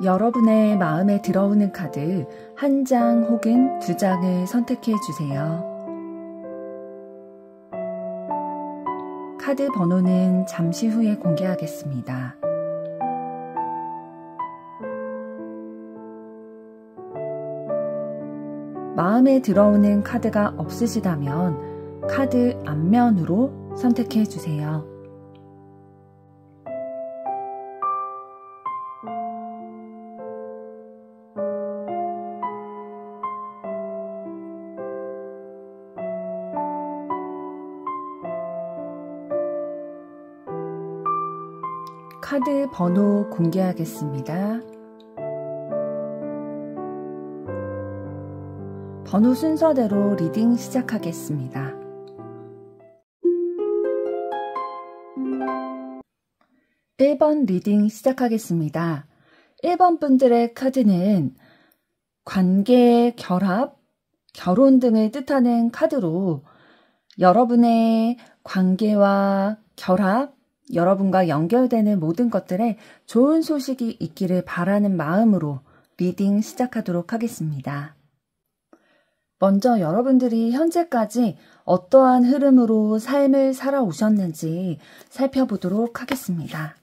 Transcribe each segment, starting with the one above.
여러분의 마음에 들어오는 카드 한 장 혹은 두 장을 선택해 주세요. 카드 번호는 잠시 후에 공개하겠습니다. 마음에 들어오는 카드가 없으시다면 카드 앞면으로 선택해 주세요. 카드 번호 공개하겠습니다. 번호 순서대로 리딩 시작하겠습니다. 1번 리딩 시작하겠습니다. 1번 분들의 카드는 관계, 결합, 결혼 등을 뜻하는 카드로 여러분의 관계와 결합, 여러분과 연결되는 모든 것들에 좋은 소식이 있기를 바라는 마음으로 리딩 시작하도록 하겠습니다. 먼저 여러분들이 현재까지 어떠한 흐름으로 삶을 살아오셨는지 살펴보도록 하겠습니다.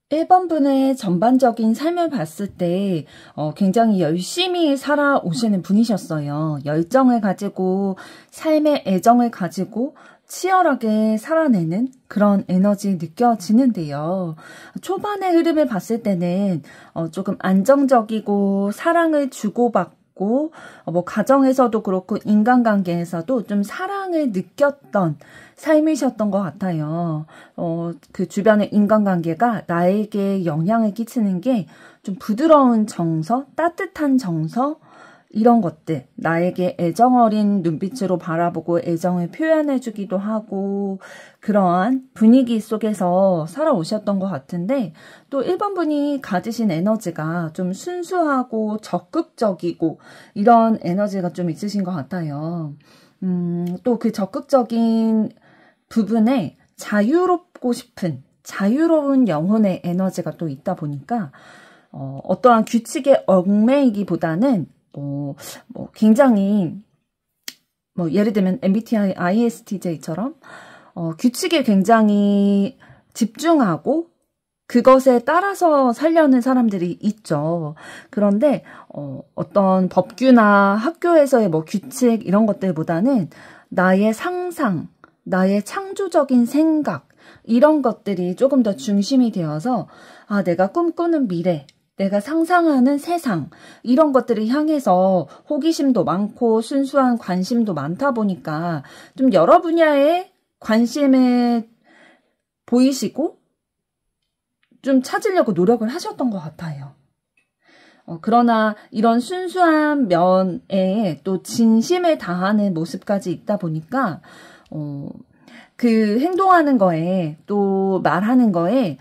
일 번 분의 전반적인 삶을 봤을 때 굉장히 열심히 살아오시는 분이셨어요. 열정을 가지고 삶의 애정을 가지고 치열하게 살아내는 그런 에너지 느껴지는데요. 초반의 흐름을 봤을 때는 조금 안정적이고 사랑을 주고받고 가정에서도 그렇고 인간관계에서도 좀 사랑을 느꼈던 삶이셨던 것 같아요. 그 주변의 인간관계가 나에게 영향을 끼치는 게 좀 부드러운 정서, 따뜻한 정서, 이런 것들, 나에게 애정어린 눈빛으로 바라보고 애정을 표현해주기도 하고 그러한 분위기 속에서 살아오셨던 것 같은데 또 1번 분이 가지신 에너지가 좀 순수하고 적극적이고 이런 에너지가 좀 있으신 것 같아요. 또 그 적극적인 부분에 자유롭고 싶은 자유로운 영혼의 에너지가 또 있다 보니까 어떠한 규칙에 얽매이기보다는 굉장히 예를 들면 MBTI, ISTJ처럼 규칙에 굉장히 집중하고 그것에 따라서 살려는 사람들이 있죠. 그런데 어떤 법규나 학교에서의 규칙 이런 것들보다는 나의 상상, 나의 창조적인 생각 이런 것들이 조금 더 중심이 되어서 내가 꿈꾸는 미래, 내가 상상하는 세상 이런 것들을 향해서 호기심도 많고 순수한 관심도 많다 보니까 좀 여러 분야에 관심을 보이시고 좀 찾으려고 노력을 하셨던 것 같아요. 그러나 이런 순수한 면에 또 진심을 다하는 모습까지 있다 보니까 그 행동하는 거에 또 말하는 거에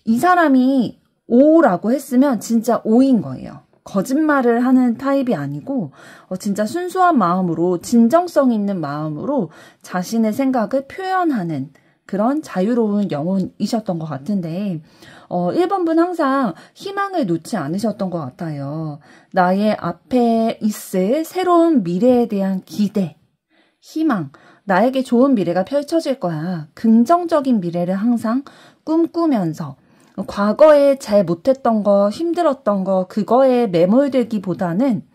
이 사람이 O라고 했으면 진짜 O인 거예요. 거짓말을 하는 타입이 아니고 진짜 순수한 마음으로 진정성 있는 마음으로 자신의 생각을 표현하는 그런 자유로운 영혼이셨던 것 같은데 1번 분 항상 희망을 놓지 않으셨던 것 같아요. 나의 앞에 있을 새로운 미래에 대한 기대, 희망, 나에게 좋은 미래가 펼쳐질 거야. 긍정적인 미래를 항상 꿈꾸면서 과거에 잘 못했던 거, 힘들었던 거, 그거에 매몰들기보다는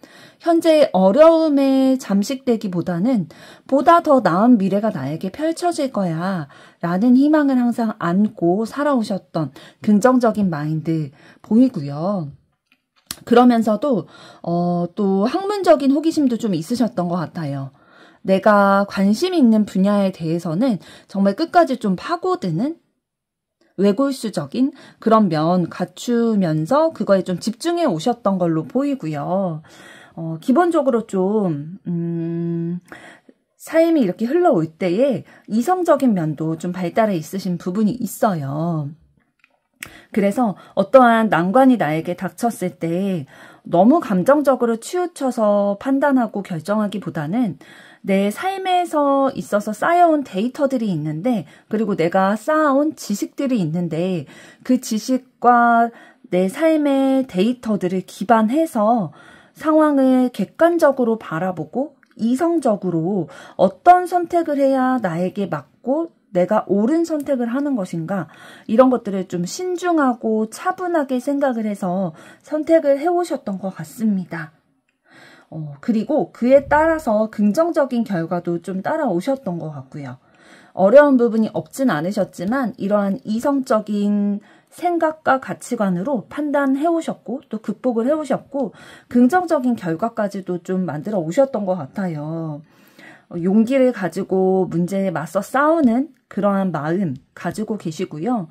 현재의 어려움에 잠식되기보다는 보다 더 나은 미래가 나에게 펼쳐질 거야 라는 희망을 항상 안고 살아오셨던 긍정적인 마인드 보이고요. 그러면서도 또 학문적인 호기심도 좀 있으셨던 것 같아요. 내가 관심 있는 분야에 대해서는 정말 끝까지 좀 파고드는 외골수적인 그런 면 갖추면서 그거에 좀 집중해 오셨던 걸로 보이고요. 기본적으로 좀 삶이 이렇게 흘러올 때에 이성적인 면도 좀 발달해 있으신 부분이 있어요. 그래서 어떠한 난관이 나에게 닥쳤을 때 너무 감정적으로 치우쳐서 판단하고 결정하기보다는 내 삶에서 있어서 쌓여온 데이터들이 있는데, 그리고 내가 쌓아온 지식들이 있는데, 그 지식과 내 삶의 데이터들을 기반해서 상황을 객관적으로 바라보고 이성적으로 어떤 선택을 해야 나에게 맞고 내가 옳은 선택을 하는 것인가, 이런 것들을 좀 신중하고 차분하게 생각을 해서 선택을 해오셨던 것 같습니다. 그리고 그에 따라서 긍정적인 결과도 좀 따라오셨던 것 같고요. 어려운 부분이 없진 않으셨지만 이러한 이성적인 생각과 가치관으로 판단해 오셨고 또 극복을 해 오셨고 긍정적인 결과까지도 좀 만들어 오셨던 것 같아요. 용기를 가지고 문제에 맞서 싸우는 그러한 마음 가지고 계시고요.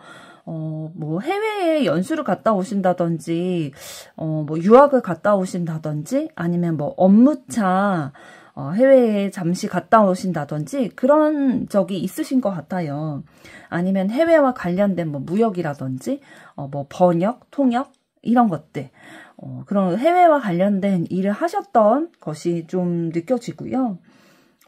뭐 해외에 연수를 갔다 오신다든지, 뭐 유학을 갔다 오신다든지, 아니면 뭐 업무차 해외에 잠시 갔다 오신다든지 그런 적이 있으신 것 같아요. 아니면 해외와 관련된 뭐 무역이라든지, 뭐 번역, 통역 이런 것들, 그런 해외와 관련된 일을 하셨던 것이 좀 느껴지고요.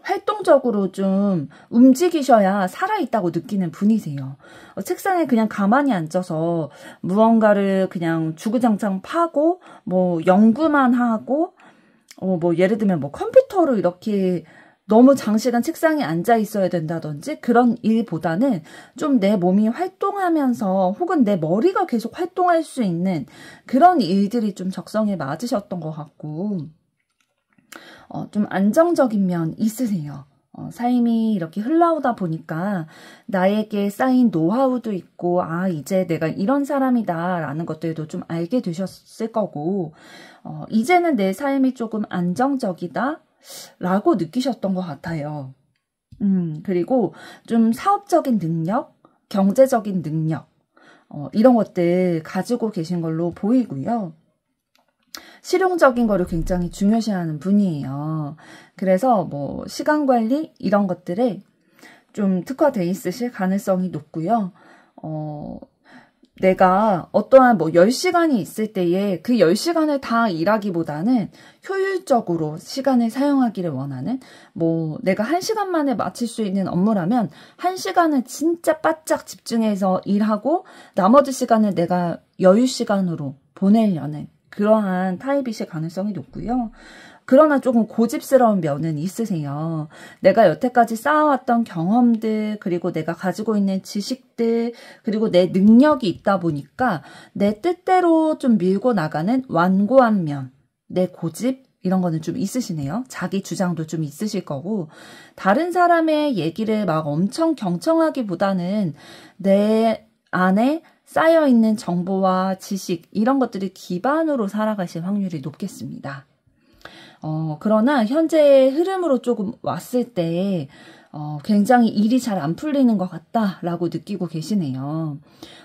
활동적으로 좀 움직이셔야 살아있다고 느끼는 분이세요. 책상에 그냥 가만히 앉아서 무언가를 그냥 주구장창 파고 뭐 연구만 하고 뭐 예를 들면 뭐 컴퓨터로 이렇게 너무 장시간 책상에 앉아 있어야 된다든지 그런 일보다는 좀 내 몸이 활동하면서 혹은 내 머리가 계속 활동할 수 있는 그런 일들이 좀 적성에 맞으셨던 것 같고 좀 안정적인 면 있으세요. 삶이 이렇게 흘러오다 보니까 나에게 쌓인 노하우도 있고 이제 내가 이런 사람이다 라는 것들도 좀 알게 되셨을 거고 이제는 내 삶이 조금 안정적이다 라고 느끼셨던 것 같아요. 그리고 좀 사업적인 능력, 경제적인 능력 이런 것들 가지고 계신 걸로 보이고요. 실용적인 거를 굉장히 중요시하는 분이에요. 그래서 뭐 시간 관리 이런 것들에 좀 특화돼 있으실 가능성이 높고요. 내가 어떠한 뭐 10시간이 있을 때에 그 10시간을 다 일하기보다는 효율적으로 시간을 사용하기를 원하는, 뭐 내가 1시간 만에 마칠 수 있는 업무라면 1시간을 진짜 바짝 집중해서 일하고 나머지 시간을 내가 여유 시간으로 보내려는 그러한 타입이실 가능성이 높고요. 그러나 조금 고집스러운 면은 있으세요. 내가 여태까지 쌓아왔던 경험들, 그리고 내가 가지고 있는 지식들, 그리고 내 능력이 있다 보니까 내 뜻대로 좀 밀고 나가는 완고한 면, 내 고집, 이런 거는 좀 있으시네요. 자기 주장도 좀 있으실 거고, 다른 사람의 얘기를 막 엄청 경청하기보다는 내 안에 쌓여있는 정보와 지식 이런 것들을 기반으로 살아가실 확률이 높겠습니다. 그러나 현재의 흐름으로 조금 왔을 때 굉장히 일이 잘 안 풀리는 것 같다라고 느끼고 계시네요.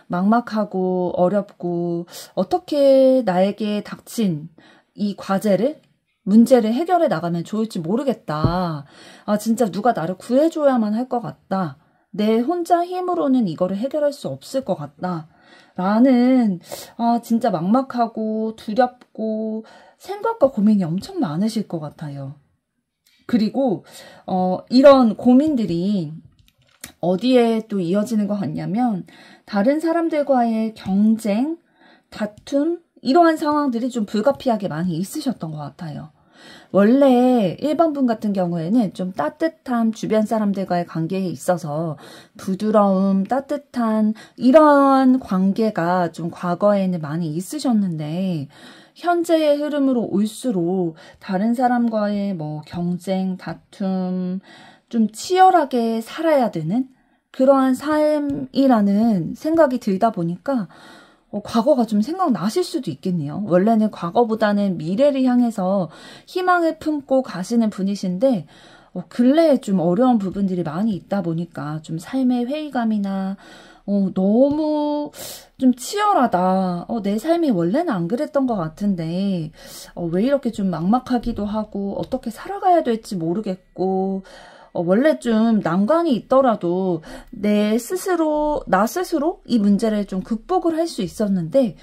막막하고 어렵고 어떻게 나에게 닥친 이 과제를 문제를 해결해 나가면 좋을지 모르겠다. 진짜 누가 나를 구해줘야만 할 것 같다. 내 혼자 힘으로는 이거를 해결할 수 없을 것 같다. 라는 진짜 막막하고 두렵고 생각과 고민이 엄청 많으실 것 같아요. 그리고 이런 고민들이 어디에 또 이어지는 것 같냐면 다른 사람들과의 경쟁, 다툼 이러한 상황들이 좀 불가피하게 많이 있으셨던 것 같아요. 원래 1번 분 같은 경우에는 좀 따뜻한 주변 사람들과의 관계에 있어서 부드러움, 따뜻한 이런 관계가 좀 과거에는 많이 있으셨는데 현재의 흐름으로 올수록 다른 사람과의 뭐 경쟁, 다툼, 좀 치열하게 살아야 되는 그러한 삶이라는 생각이 들다 보니까 과거가 좀 생각나실 수도 있겠네요. 원래는 과거보다는 미래를 향해서 희망을 품고 가시는 분이신데 근래에 좀 어려운 부분들이 많이 있다 보니까 좀 삶의 회의감이나 너무 좀 치열하다. 내 삶이 원래는 안 그랬던 것 같은데 왜 이렇게 좀 막막하기도 하고 어떻게 살아가야 될지 모르겠고 원래 좀 난관이 있더라도 나 스스로 이 문제를 좀 극복을 할 수 있었는데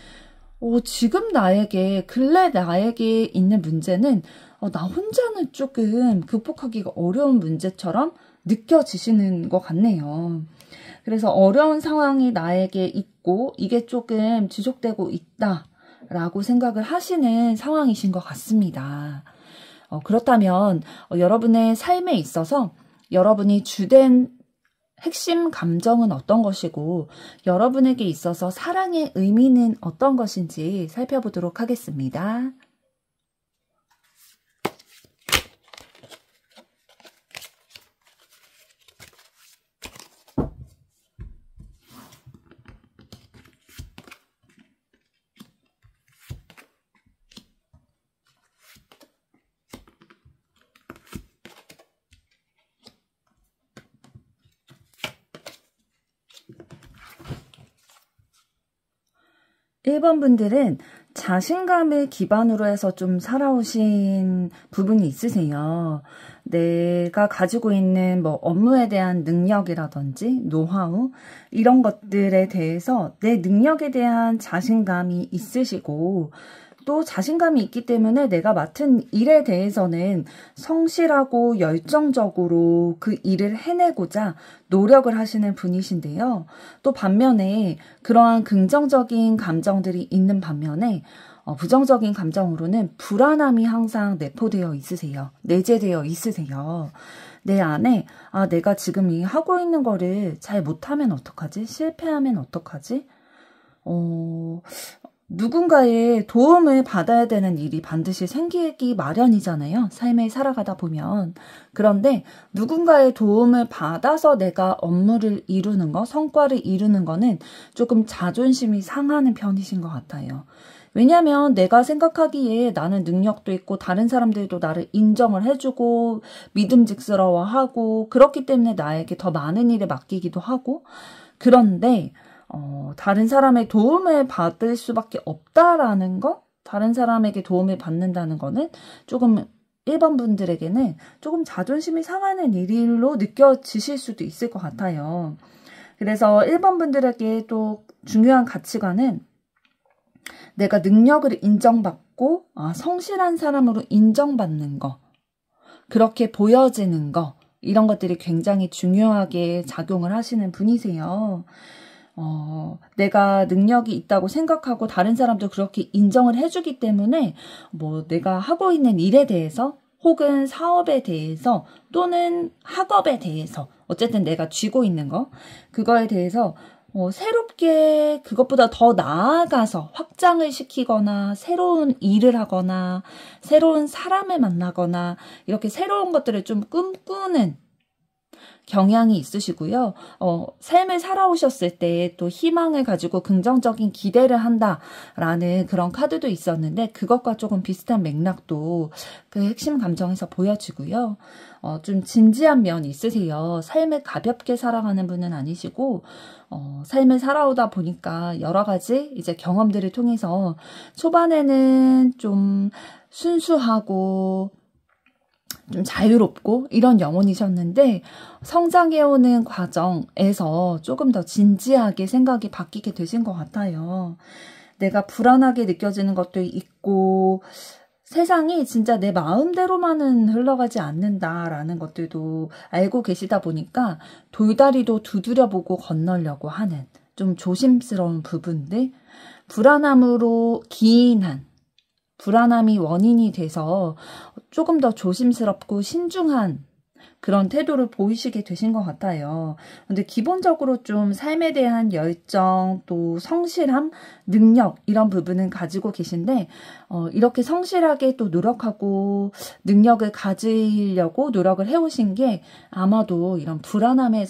지금 근래 나에게 있는 문제는 나 혼자는 조금 극복하기가 어려운 문제처럼 느껴지시는 것 같네요. 그래서 어려운 상황이 나에게 있고 이게 조금 지속되고 있다라고 생각을 하시는 상황이신 것 같습니다. 그렇다면 여러분의 삶에 있어서 여러분이 주된 핵심 감정은 어떤 것이고 여러분에게 있어서 사랑의 의미는 어떤 것인지 살펴보도록 하겠습니다. 1번 분들은 자신감을 기반으로 해서 좀 살아오신 부분이 있으세요. 내가 가지고 있는 뭐 업무에 대한 능력이라든지 노하우 이런 것들에 대해서 내 능력에 대한 자신감이 있으시고 또 자신감이 있기 때문에 내가 맡은 일에 대해서는 성실하고 열정적으로 그 일을 해내고자 노력을 하시는 분이신데요. 또 반면에 그러한 긍정적인 감정들이 있는 반면에 부정적인 감정으로는 불안함이 항상 내재되어 있으세요. 내 안에 내가 지금 이 하고 있는 거를 잘 못하면 어떡하지? 실패하면 어떡하지? 누군가의 도움을 받아야 되는 일이 반드시 생기기 마련이잖아요. 삶을 살아가다 보면. 그런데 누군가의 도움을 받아서 내가 업무를 이루는 거, 성과를 이루는 거는 조금 자존심이 상하는 편이신 것 같아요. 왜냐하면 내가 생각하기에 나는 능력도 있고 다른 사람들도 나를 인정을 해주고 믿음직스러워하고 그렇기 때문에 나에게 더 많은 일을 맡기기도 하고 그런데 다른 사람의 도움을 받을 수밖에 없다라는 거? 다른 사람에게 도움을 받는다는 거는 조금 1번 분들에게는 조금 자존심이 상하는 일로 느껴지실 수도 있을 것 같아요. 그래서 1번 분들에게 또 중요한 가치관은 내가 능력을 인정받고 성실한 사람으로 인정받는 거, 그렇게 보여지는 거 이런 것들이 굉장히 중요하게 작용을 하시는 분이세요. 내가 능력이 있다고 생각하고 다른 사람도 그렇게 인정을 해주기 때문에 뭐 내가 하고 있는 일에 대해서 혹은 사업에 대해서 또는 학업에 대해서 어쨌든 내가 쥐고 있는 거 그거에 대해서 새롭게 그것보다 더 나아가서 확장을 시키거나 새로운 일을 하거나 새로운 사람을 만나거나 이렇게 새로운 것들을 좀 꿈꾸는 경향이 있으시고요. 삶을 살아오셨을 때 또 희망을 가지고 긍정적인 기대를 한다라는 그런 카드도 있었는데 그것과 조금 비슷한 맥락도 그 핵심 감정에서 보여지고요. 좀 진지한 면이 있으세요. 삶을 가볍게 살아가는 분은 아니시고 삶을 살아오다 보니까 여러 가지 이제 경험들을 통해서 초반에는 좀 순수하고 좀 자유롭고 이런 영혼이셨는데 성장해오는 과정에서 조금 더 진지하게 생각이 바뀌게 되신 것 같아요. 내가 불안하게 느껴지는 것도 있고 세상이 진짜 내 마음대로만은 흘러가지 않는다라는 것들도 알고 계시다 보니까 돌다리도 두드려보고 건너려고 하는 좀 조심스러운 부분들, 불안함으로 기인한 불안함이 원인이 돼서 조금 더 조심스럽고 신중한 그런 태도를 보이시게 되신 것 같아요. 근데 기본적으로 좀 삶에 대한 열정, 또 성실함, 능력 이런 부분은 가지고 계신데 이렇게 성실하게 또 노력하고 능력을 가지려고 노력을 해오신 게 아마도 이런 불안함이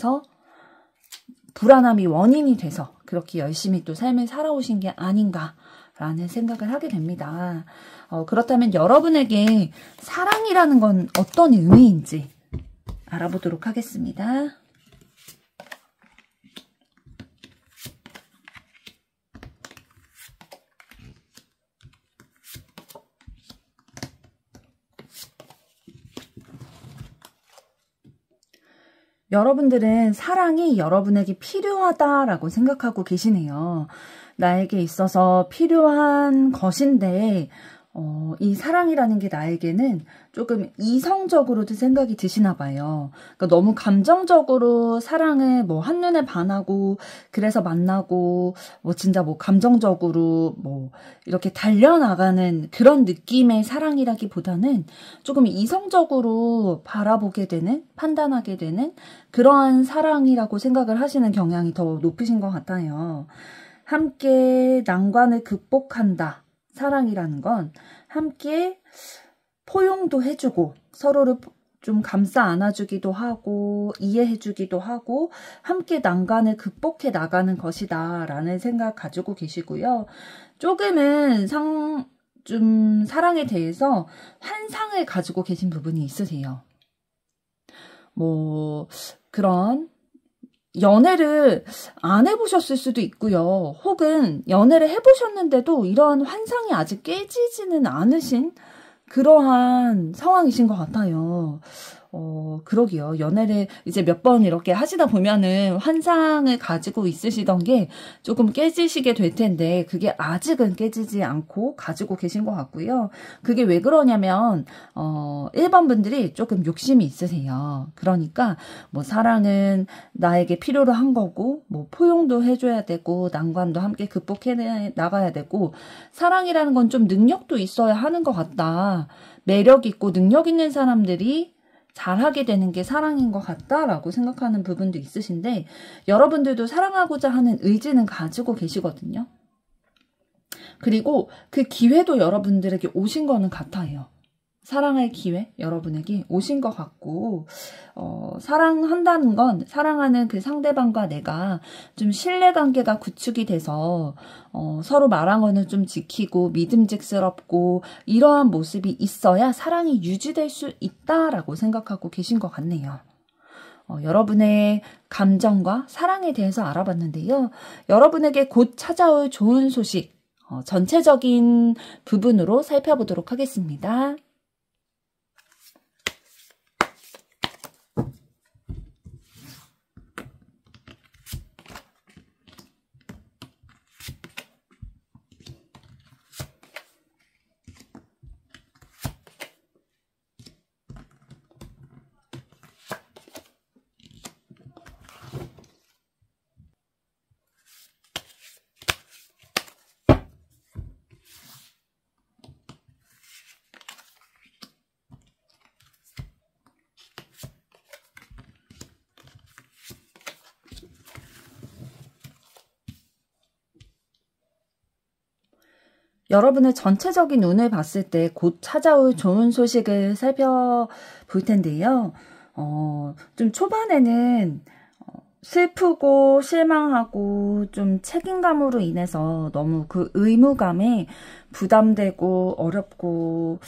원인이 돼서 그렇게 열심히 또 삶을 살아오신 게 아닌가라는 생각을 하게 됩니다. 그렇다면 여러분에게 사랑이라는 건 어떤 의미인지 알아보도록 하겠습니다. 여러분들은 사랑이 여러분에게 필요하다라고 생각하고 계시네요. 나에게 있어서 필요한 것인데 이 사랑이라는 게 나에게는 조금 이성적으로도 생각이 드시나 봐요. 그러니까 너무 감정적으로 사랑을 뭐 한눈에 반하고 그래서 만나고 뭐 진짜 뭐 감정적으로 뭐 이렇게 달려나가는 그런 느낌의 사랑이라기보다는 조금 이성적으로 바라보게 되는, 판단하게 되는 그러한 사랑이라고 생각을 하시는 경향이 더 높으신 것 같아요. 함께 난관을 극복한다. 사랑이라는 건 함께 포용도 해주고 서로를 좀 감싸 안아주기도 하고 이해해주기도 하고 함께 난관을 극복해 나가는 것이다 라는 생각 가지고 계시고요. 조금은 좀 사랑에 대해서 환상을 가지고 계신 부분이 있으세요. 뭐 그런 연애를 안 해보셨을 수도 있고요. 혹은 연애를 해보셨는데도 이러한 환상이 아직 깨지지는 않으신 그러한 상황이신 것 같아요. 그러게요. 연애를 이제 몇 번 이렇게 하시다 보면은 환상을 가지고 있으시던 게 조금 깨지시게 될 텐데 그게 아직은 깨지지 않고 가지고 계신 것 같고요. 그게 왜 그러냐면 1번 분들이 조금 욕심이 있으세요. 그러니까 뭐 사랑은 나에게 필요로 한 거고 뭐 포용도 해줘야 되고 난관도 함께 극복해 나가야 되고 사랑이라는 건 좀 능력도 있어야 하는 것 같다. 매력 있고 능력 있는 사람들이 잘하게 되는 게 사랑인 것 같다라고 생각하는 부분도 있으신데 여러분들도 사랑하고자 하는 의지는 가지고 계시거든요. 그리고 그 기회도 여러분들에게 오신 거는 같아요. 사랑할 기회 여러분에게 오신 것 같고 사랑한다는 건 사랑하는 그 상대방과 내가 좀 신뢰관계가 구축이 돼서 서로 말한 거는 좀 지키고 믿음직스럽고 이러한 모습이 있어야 사랑이 유지될 수 있다라고 생각하고 계신 것 같네요. 여러분의 감정과 사랑에 대해서 알아봤는데요. 여러분에게 곧 찾아올 좋은 소식 전체적인 부분으로 살펴보도록 하겠습니다. 여러분의 전체적인 운을 봤을 때 곧 찾아올 좋은 소식을 살펴볼 텐데요. 좀 초반에는 슬프고 실망하고 좀 책임감으로 인해서 너무 그 의무감에 부담되고 어렵고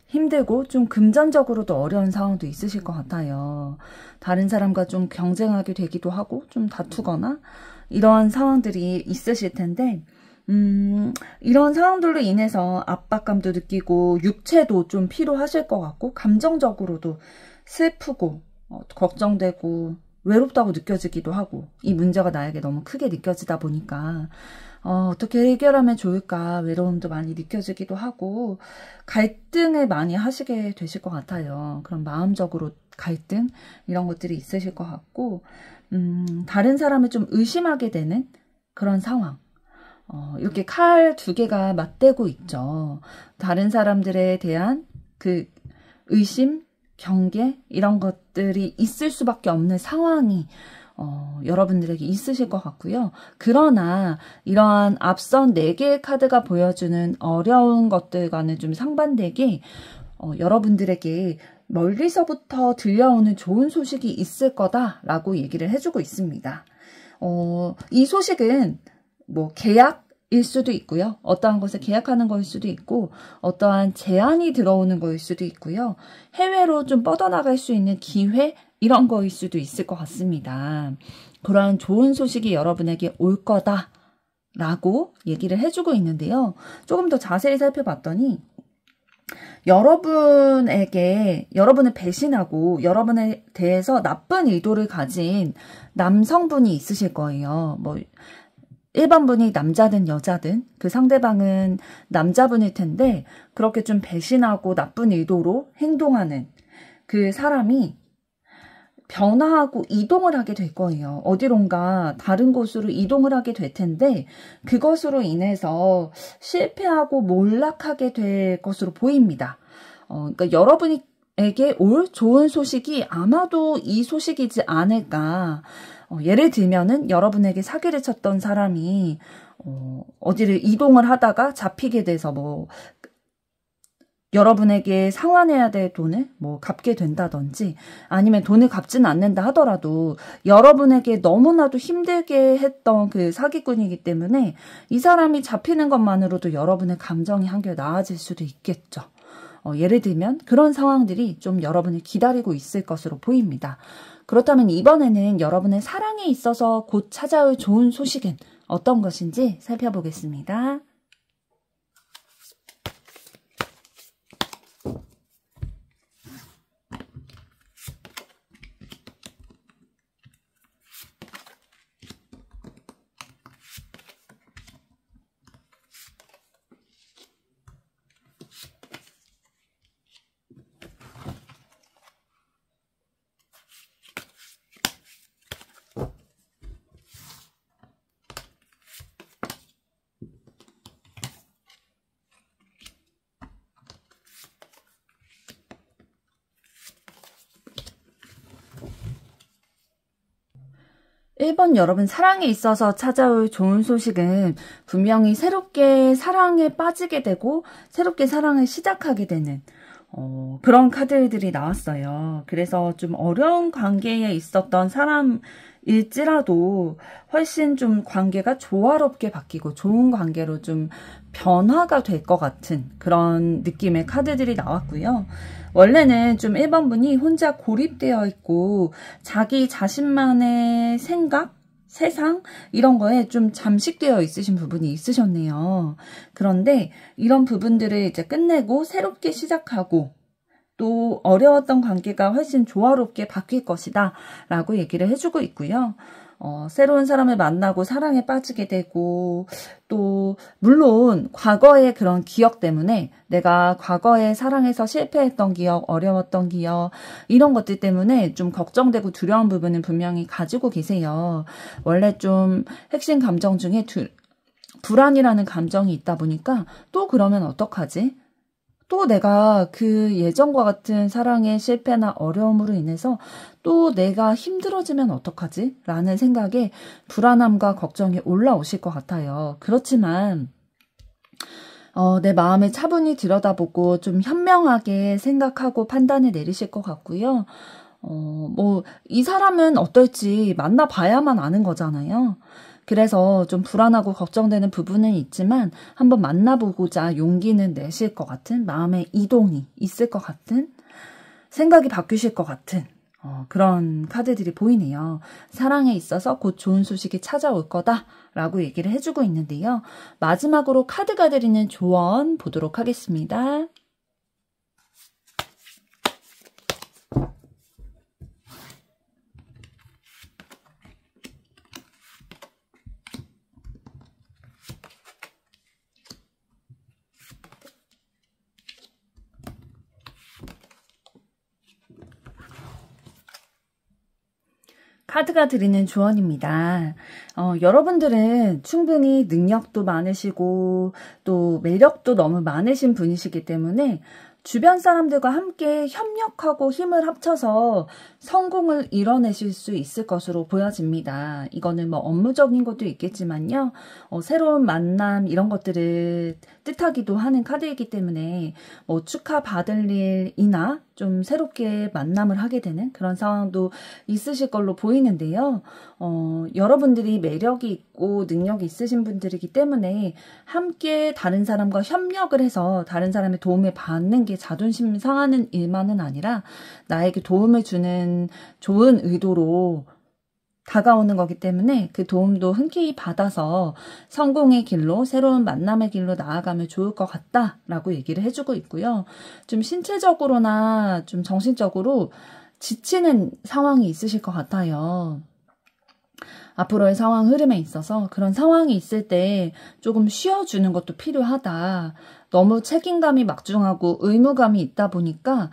힘들고 좀 금전적으로도 어려운 상황도 있으실 것 같아요. 다른 사람과 좀 경쟁하게 되기도 하고 좀 다투거나 이러한 상황들이 있으실 텐데 이런 상황들로 인해서 압박감도 느끼고 육체도 좀 피로하실 것 같고 감정적으로도 슬프고 걱정되고 외롭다고 느껴지기도 하고 이 문제가 나에게 너무 크게 느껴지다 보니까 어떻게 해결하면 좋을까 외로움도 많이 느껴지기도 하고 갈등을 많이 하시게 되실 것 같아요. 그런 마음적으로 갈등 이런 것들이 있으실 것 같고 다른 사람을 좀 의심하게 되는 그런 상황 이렇게 칼 두 개가 맞대고 있죠. 다른 사람들에 대한 그 의심, 경계 이런 것들이 있을 수밖에 없는 상황이 여러분들에게 있으실 것 같고요. 그러나 이러한 앞선 4개의 카드가 보여주는 어려운 것들과는 좀 상반되게 여러분들에게 멀리서부터 들려오는 좋은 소식이 있을 거다라고 얘기를 해주고 있습니다. 이 소식은 뭐 계약일 수도 있고요. 어떠한 것을 계약하는 거일 수도 있고 어떠한 제안이 들어오는 거일 수도 있고요. 해외로 좀 뻗어나갈 수 있는 기회 이런 거일 수도 있을 것 같습니다. 그러한 좋은 소식이 여러분에게 올 거다라고 얘기를 해주고 있는데요. 조금 더 자세히 살펴봤더니 여러분을 배신하고 여러분에 대해서 나쁜 의도를 가진 남성분이 있으실 거예요. 뭐 1번분이 남자든 여자든 그 상대방은 남자분일 텐데 그렇게 좀 배신하고 나쁜 의도로 행동하는 그 사람이 변화하고 이동을 하게 될 거예요. 어디론가 다른 곳으로 이동을 하게 될 텐데 그것으로 인해서 실패하고 몰락하게 될 것으로 보입니다. 그러니까 여러분에게 올 좋은 소식이 아마도 이 소식이지 않을까. 예를 들면은 여러분에게 사기를 쳤던 사람이 어디를 이동을 하다가 잡히게 돼서 뭐 여러분에게 상환해야 될 돈을 뭐 갚게 된다든지 아니면 돈을 갚지는 않는다 하더라도 여러분에게 너무나도 힘들게 했던 그 사기꾼이기 때문에 이 사람이 잡히는 것만으로도 여러분의 감정이 한결 나아질 수도 있겠죠. 예를 들면 그런 상황들이 좀 여러분을 기다리고 있을 것으로 보입니다. 그렇다면 이번에는 여러분의 사랑에 있어서 곧 찾아올 좋은 소식은 어떤 것인지 살펴보겠습니다. 1번 여러분 사랑에 있어서 찾아올 좋은 소식은 분명히 새롭게 사랑에 빠지게 되고 새롭게 사랑을 시작하게 되는 그런 카드들이 나왔어요. 그래서 좀 어려운 관계에 있었던 사람일지라도 훨씬 좀 관계가 조화롭게 바뀌고 좋은 관계로 좀 변화가 될 것 같은 그런 느낌의 카드들이 나왔고요. 원래는 좀 1번분이 혼자 고립되어 있고 자기 자신만의 생각, 세상 이런 거에 좀 잠식되어 있으신 부분이 있으셨네요. 그런데 이런 부분들을 이제 끝내고 새롭게 시작하고 또 어려웠던 관계가 훨씬 조화롭게 바뀔 것이다 라고 얘기를 해주고 있고요. 새로운 사람을 만나고 사랑에 빠지게 되고 또 물론 과거의 그런 기억 때문에 내가 과거에 사랑에서 실패했던 기억, 어려웠던 기억 이런 것들 때문에 좀 걱정되고 두려운 부분은 분명히 가지고 계세요. 원래 좀 핵심 감정 중에 불안이라는 감정이 있다 보니까 또 그러면 어떡하지? 또 내가 그 예전과 같은 사랑의 실패나 어려움으로 인해서 또 내가 힘들어지면 어떡하지? 라는 생각에 불안함과 걱정이 올라오실 것 같아요. 그렇지만 내 마음을 차분히 들여다보고 좀 현명하게 생각하고 판단을 내리실 것 같고요. 뭐 이 사람은 어떨지 만나봐야만 아는 거잖아요. 그래서 좀 불안하고 걱정되는 부분은 있지만 한번 만나보고자 용기는 내실 것 같은 마음의 이동이 있을 것 같은 생각이 바뀌실 것 같은 그런 카드들이 보이네요. 사랑에 있어서 곧 좋은 소식이 찾아올 거다라고 얘기를 해주고 있는데요. 마지막으로 카드가 드리는 조언 보도록 하겠습니다. 카드가 드리는 조언입니다. 여러분들은 충분히 능력도 많으시고 또 매력도 너무 많으신 분이시기 때문에 주변 사람들과 함께 협력하고 힘을 합쳐서 성공을 이뤄내실 수 있을 것으로 보여집니다. 이거는 뭐 업무적인 것도 있겠지만요. 새로운 만남 이런 것들을 뜻하기도 하는 카드이기 때문에 뭐 축하받을 일이나 좀 새롭게 만남을 하게 되는 그런 상황도 있으실 걸로 보이는데요. 여러분들이 매력이 있고 능력이 있으신 분들이기 때문에 함께 다른 사람과 협력을 해서 다른 사람의 도움을 받는 게 자존심 상하는 일만은 아니라 나에게 도움을 주는 좋은 의도로 다가오는 거기 때문에 그 도움도 흔쾌히 받아서 성공의 길로 새로운 만남의 길로 나아가면 좋을 것 같다라고 얘기를 해주고 있고요. 좀 신체적으로나 좀 정신적으로 지치는 상황이 있으실 것 같아요. 앞으로의 상황 흐름에 있어서 그런 상황이 있을 때 조금 쉬어주는 것도 필요하다. 너무 책임감이 막중하고 의무감이 있다 보니까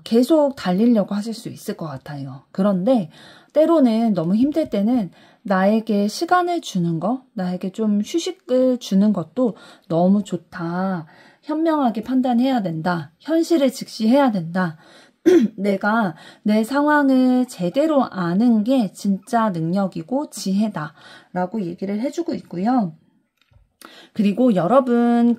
계속 달리려고 하실 수 있을 것 같아요. 그런데 때로는 너무 힘들 때는 나에게 시간을 주는 거, 나에게 좀 휴식을 주는 것도 너무 좋다. 현명하게 판단해야 된다. 현실을 직시해야 된다. 내가 내 상황을 제대로 아는 게 진짜 능력이고 지혜다 라고 얘기를 해주고 있고요. 그리고 여러분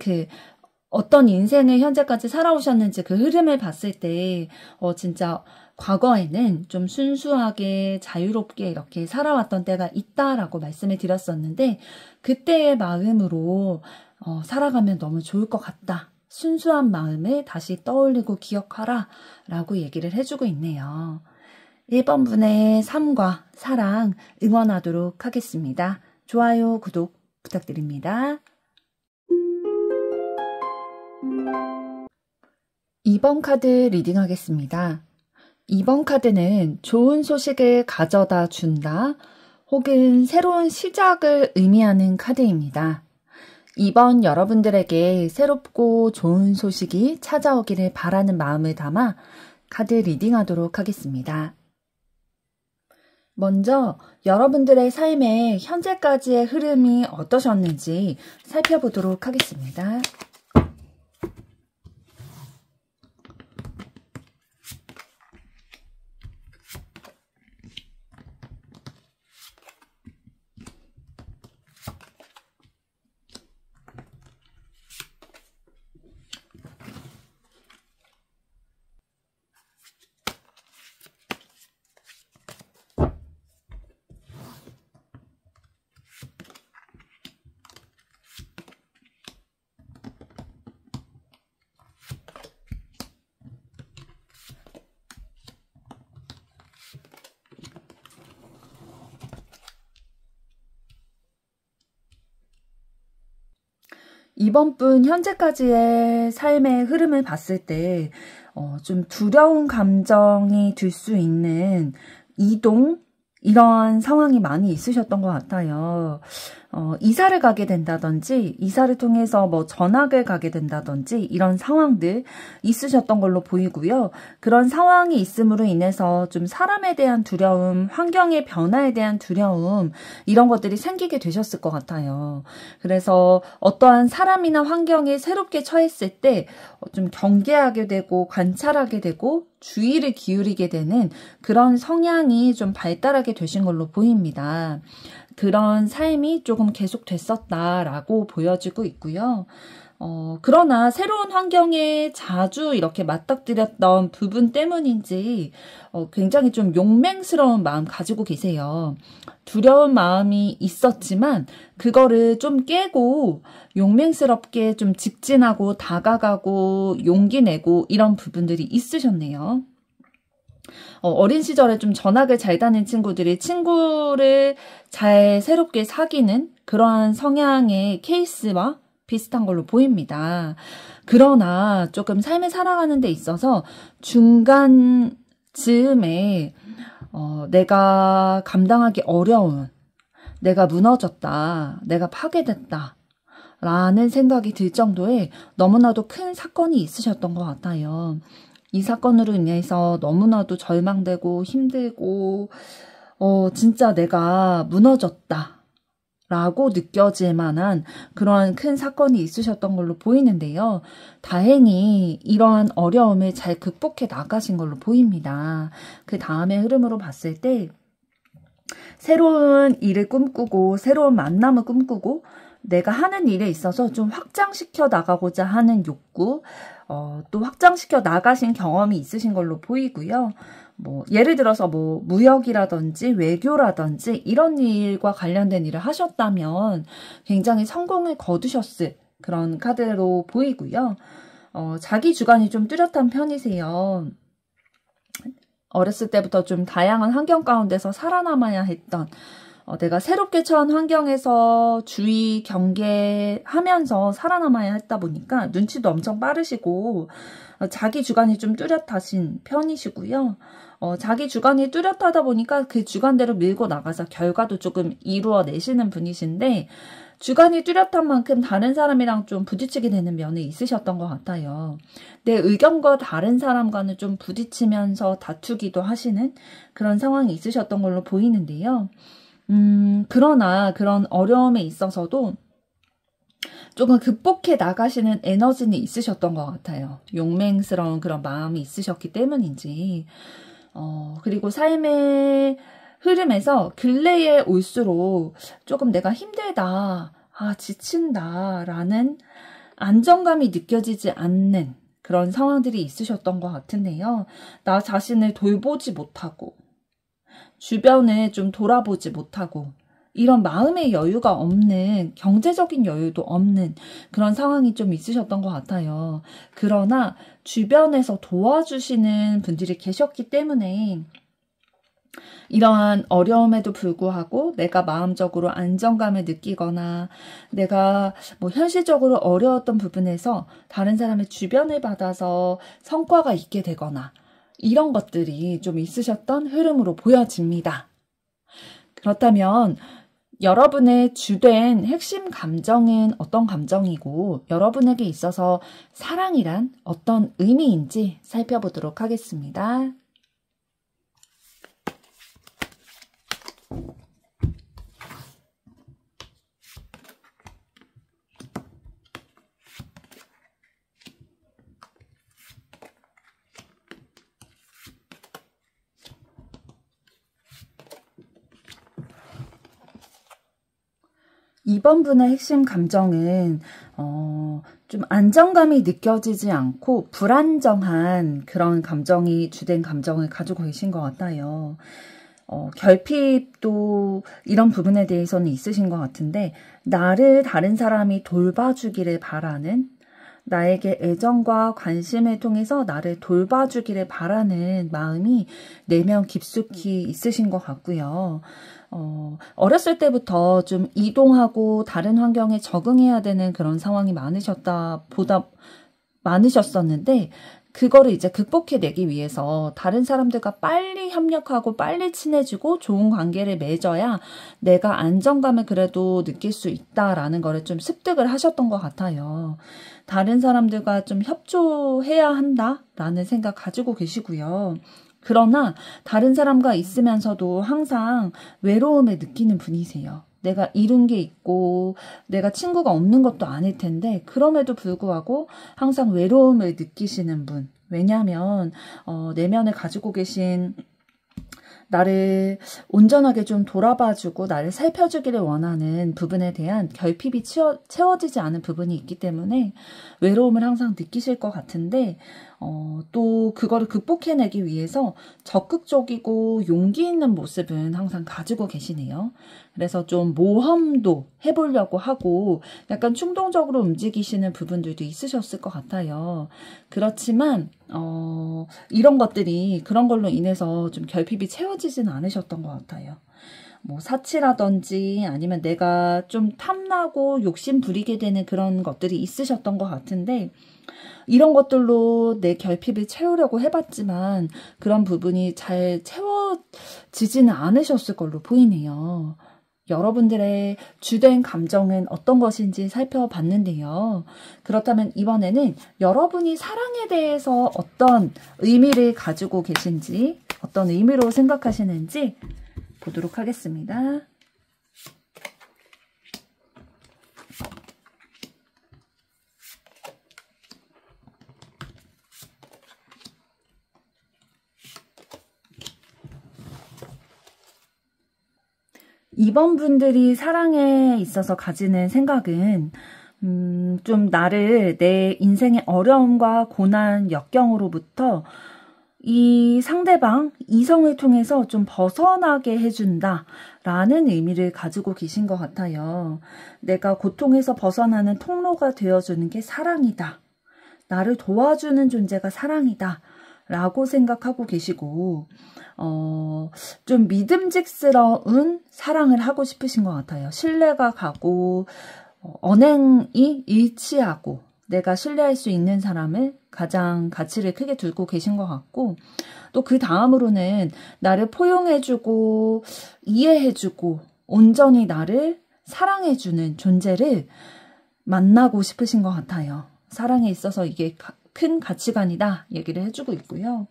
어떤 인생을 현재까지 살아오셨는지 그 흐름을 봤을 때 진짜 과거에는 좀 순수하게 자유롭게 이렇게 살아왔던 때가 있다라고 말씀을 드렸었는데 그때의 마음으로 살아가면 너무 좋을 것 같다. 순수한 마음을 다시 떠올리고 기억하라 라고 얘기를 해주고 있네요. 1번 분의 삶과 사랑 응원하도록 하겠습니다. 좋아요, 구독 부탁드립니다. 2번 카드 리딩하겠습니다. 2번 카드는 좋은 소식을 가져다 준다 혹은 새로운 시작을 의미하는 카드입니다. 이번 여러분들에게 새롭고 좋은 소식이 찾아오기를 바라는 마음을 담아 카드 리딩하도록 하겠습니다. 먼저 여러분들의 삶의 현재까지의 흐름이 어떠셨는지 살펴보도록 하겠습니다. 이번 분 현재까지의 삶의 흐름을 봤을 때 좀 두려운 감정이 들 수 있는 이동 이런 상황이 많이 있으셨던 것 같아요. 이사를 가게 된다든지 이사를 통해서 뭐 전학을 가게 된다든지 이런 상황들 있으셨던 걸로 보이고요. 그런 상황이 있음으로 인해서 좀 사람에 대한 두려움, 환경의 변화에 대한 두려움 이런 것들이 생기게 되셨을 것 같아요. 그래서 어떠한 사람이나 환경에 새롭게 처했을 때 좀 경계하게 되고 관찰하게 되고 주의를 기울이게 되는 그런 성향이 좀 발달하게 되신 걸로 보입니다. 그런 삶이 조금 계속됐었다라고 보여지고 있고요. 그러나 새로운 환경에 자주 이렇게 맞닥뜨렸던 부분 때문인지 굉장히 좀 용맹스러운 마음 가지고 계세요. 두려운 마음이 있었지만 그거를 좀 깨고 용맹스럽게 좀 직진하고 다가가고 용기 내고 이런 부분들이 있으셨네요. 어린 시절에 좀 전학을 잘 다닌 친구들이 친구를 잘 새롭게 사귀는 그러한 성향의 케이스와 비슷한 걸로 보입니다. 그러나 조금 삶을 살아가는 데 있어서 중간 즈음에 내가 감당하기 어려운, 내가 무너졌다, 내가 파괴됐다 라는 생각이 들 정도의 너무나도 큰 사건이 있으셨던 것 같아요. 이 사건으로 인해서 너무나도 절망되고 힘들고 진짜 내가 무너졌다 라고 느껴질 만한 그러한 큰 사건이 있으셨던 걸로 보이는데요. 다행히 이러한 어려움을 잘 극복해 나가신 걸로 보입니다. 그 다음의 흐름으로 봤을 때 새로운 일을 꿈꾸고 새로운 만남을 꿈꾸고 내가 하는 일에 있어서 좀 확장시켜 나가고자 하는 욕구, 또 확장시켜 나가신 경험이 있으신 걸로 보이고요. 예를 들어서 무역이라든지 외교라든지 이런 일과 관련된 일을 하셨다면 굉장히 성공을 거두셨을 그런 카드로 보이고요. 자기 주관이 좀 뚜렷한 편이세요. 어렸을 때부터 좀 다양한 환경 가운데서 살아남아야 했던 내가 새롭게 처한 환경에서 주의 경계하면서 살아남아야 했다 보니까 눈치도 엄청 빠르시고 자기 주관이 좀 뚜렷하신 편이시고요. 자기 주관이 뚜렷하다 보니까 그 주관대로 밀고 나가서 결과도 조금 이루어내시는 분이신데 주관이 뚜렷한 만큼 다른 사람이랑 좀 부딪히게 되는 면이 있으셨던 것 같아요. 내 의견과 다른 사람과는 좀 부딪히면서 다투기도 하시는 그런 상황이 있으셨던 걸로 보이는데요. 그러나 그런 어려움에 있어서도 조금 극복해 나가시는 에너지는 있으셨던 것 같아요. 용맹스러운 그런 마음이 있으셨기 때문인지. 그리고 삶의 흐름에서 근래에 올수록 조금 내가 힘들다, 지친다 라는 안정감이 느껴지지 않는 그런 상황들이 있으셨던 것 같은데요. 나 자신을 돌보지 못하고 주변을 좀 돌아보지 못하고 이런 마음의 여유가 없는, 경제적인 여유도 없는 그런 상황이 좀 있으셨던 것 같아요. 그러나 주변에서 도와주시는 분들이 계셨기 때문에 이러한 어려움에도 불구하고 내가 마음적으로 안정감을 느끼거나 내가 현실적으로 어려웠던 부분에서 다른 사람의 주변을 받아서 성과가 있게 되거나 이런 것들이 좀 있으셨던 흐름으로 보여집니다. 그렇다면 여러분의 주된 핵심 감정은 어떤 감정이고 여러분에게 있어서 사랑이란 어떤 의미인지 살펴보도록 하겠습니다. 2번 분의 핵심 감정은 좀 안정감이 느껴지지 않고 불안정한 그런 감정이 주된 감정을 가지고 계신 것 같아요. 결핍도 이런 부분에 대해서는 있으신 것 같은데 나를 다른 사람이 돌봐주기를 바라는 나에게 애정과 관심을 통해서 나를 돌봐주기를 바라는 마음이 내면 깊숙이 있으신 것 같고요. 어렸을 때부터 좀 이동하고 다른 환경에 적응해야 되는 그런 상황이 많으셨었는데 그거를 이제 극복해내기 위해서 다른 사람들과 빨리 협력하고 빨리 친해지고 좋은 관계를 맺어야 내가 안정감을 그래도 느낄 수 있다라는 거를 좀 습득을 하셨던 것 같아요. 다른 사람들과 좀 협조해야 한다라는 생각 가지고 계시고요. 그러나 다른 사람과 있으면서도 항상 외로움을 느끼는 분이세요. 내가 이룬 게 있고 내가 친구가 없는 것도 아닐 텐데 그럼에도 불구하고 항상 외로움을 느끼시는 분. 왜냐하면 내면에 가지고 계신 나를 온전하게 좀 돌아봐주고 나를 살펴주기를 원하는 부분에 대한 결핍이 채워지지 않은 부분이 있기 때문에 외로움을 항상 느끼실 것 같은데 또 그거를 극복해내기 위해서 적극적이고 용기 있는 모습은 항상 가지고 계시네요. 그래서 좀 모험도 해보려고 하고 약간 충동적으로 움직이시는 부분들도 있으셨을 것 같아요. 그렇지만 이런 것들이 그런 걸로 인해서 좀 결핍이 채워지지는 않으셨던 것 같아요. 사치라든지 아니면 내가 좀 탐나고 욕심 부리게 되는 그런 것들이 있으셨던 것 같은데 이런 것들로 내 결핍을 채우려고 해봤지만 그런 부분이 잘 채워지지는 않으셨을 걸로 보이네요. 여러분들의 주된 감정은 어떤 것인지 살펴봤는데요. 그렇다면 이번에는 여러분이 사랑에 대해서 어떤 의미를 가지고 계신지, 어떤 의미로 생각하시는지 보도록 하겠습니다. 이번 분들이 사랑에 있어서 가지는 생각은 좀 나를 내 인생의 어려움과 고난, 역경으로부터 이 상대방, 이성을 통해서 좀 벗어나게 해준다 라는 의미를 가지고 계신 것 같아요. 내가 고통에서 벗어나는 통로가 되어주는 게 사랑이다. 나를 도와주는 존재가 사랑이다 라고 생각하고 계시고 좀 믿음직스러운 사랑을 하고 싶으신 것 같아요. 신뢰가 가고 언행이 일치하고 내가 신뢰할 수 있는 사람을 가장 가치를 크게 두고 계신 것 같고, 또 그 다음으로는 나를 포용해주고 이해해주고 온전히 나를 사랑해주는 존재를 만나고 싶으신 것 같아요. 사랑에 있어서 이게 큰 가치관이다 얘기를 해주고 있고요.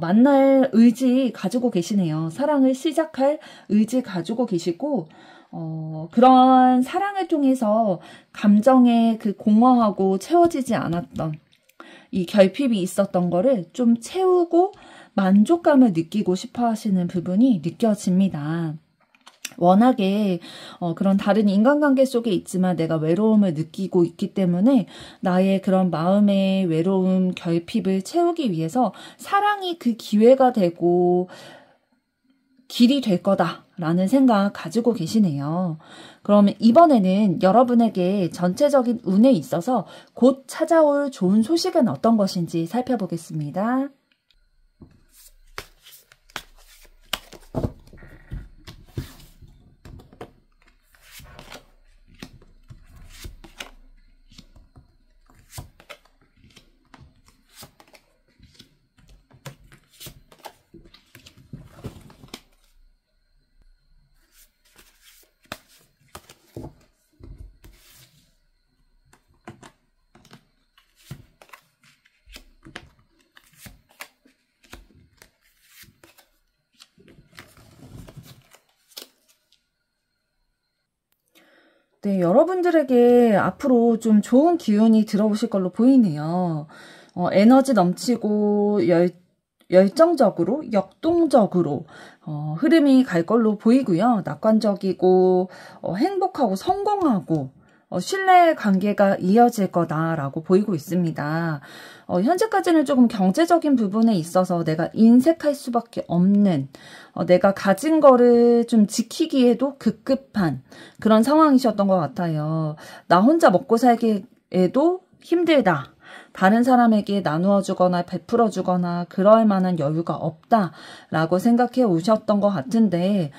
만날 의지 가지고 계시네요. 사랑을 시작할 의지 가지고 계시고, 그런 사랑을 통해서 감정의 그 공허하고 채워지지 않았던 이 결핍이 있었던 거를 좀 채우고 만족감을 느끼고 싶어 하시는 부분이 느껴집니다. 워낙에 그런 다른 인간관계 속에 있지만 내가 외로움을 느끼고 있기 때문에 나의 그런 마음의 외로움, 결핍을 채우기 위해서 사랑이 그 기회가 되고 길이 될 거다라는 생각 가지고 계시네요. 그러면 이번에는 여러분에게 전체적인 운에 있어서 곧 찾아올 좋은 소식은 어떤 것인지 살펴보겠습니다. 네, 여러분들에게 앞으로 좀 좋은 기운이 들어오실 걸로 보이네요. 에너지 넘치고 열정적으로, 역동적으로 흐름이 갈 걸로 보이고요. 낙관적이고 행복하고 성공하고 신뢰 관계가 이어질 거다라고 보이고 있습니다. 현재까지는 조금 경제적인 부분에 있어서 내가 인색할 수밖에 없는, 내가 가진 거를 좀 지키기에도 급급한 그런 상황이셨던 것 같아요. 나 혼자 먹고 살기에도 힘들다. 다른 사람에게 나누어 주거나 베풀어 주거나 그럴 만한 여유가 없다라고 생각해 오셨던 것 같은데,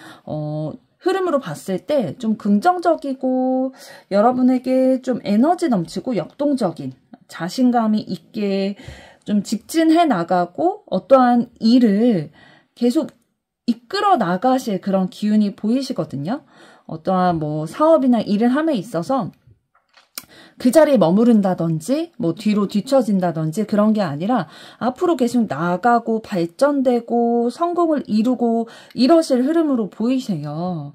흐름으로 봤을 때 좀 긍정적이고 여러분에게 좀 에너지 넘치고 역동적인 자신감이 있게 좀 직진해 나가고 어떠한 일을 계속 이끌어 나가실 그런 기운이 보이시거든요. 어떠한 뭐 사업이나 일을 함에 있어서 그 자리에 머무른다든지 뭐 뒤로 뒤처진다든지 그런 게 아니라 앞으로 계속 나아가고 발전되고 성공을 이루고 이러실 흐름으로 보이세요.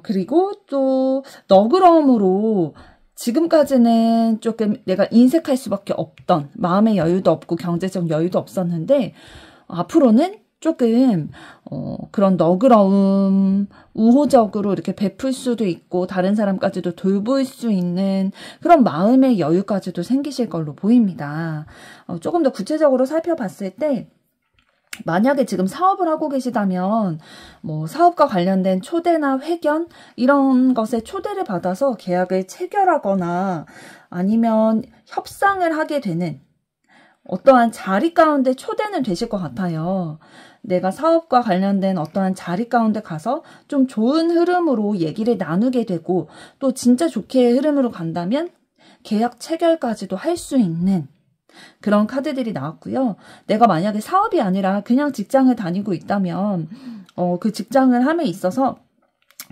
그리고 또 너그러움으로 지금까지는 조금 내가 인색할 수밖에 없던 마음의 여유도 없고 경제적 여유도 없었는데 앞으로는 조금 그런 너그러움, 우호적으로 이렇게 베풀 수도 있고 다른 사람까지도 돌볼 수 있는 그런 마음의 여유까지도 생기실 걸로 보입니다. 조금 더 구체적으로 살펴봤을 때 만약에 지금 사업을 하고 계시다면 뭐 사업과 관련된 초대나 회견 이런 것에 초대를 받아서 계약을 체결하거나 아니면 협상을 하게 되는 어떠한 자리 가운데 초대는 되실 것 같아요. 내가 사업과 관련된 어떠한 자리 가운데 가서 좀 좋은 흐름으로 얘기를 나누게 되고 또 진짜 좋게 흐름으로 간다면 계약 체결까지도 할 수 있는 그런 카드들이 나왔고요. 내가 만약에 사업이 아니라 그냥 직장을 다니고 있다면 그 직장을 함에 있어서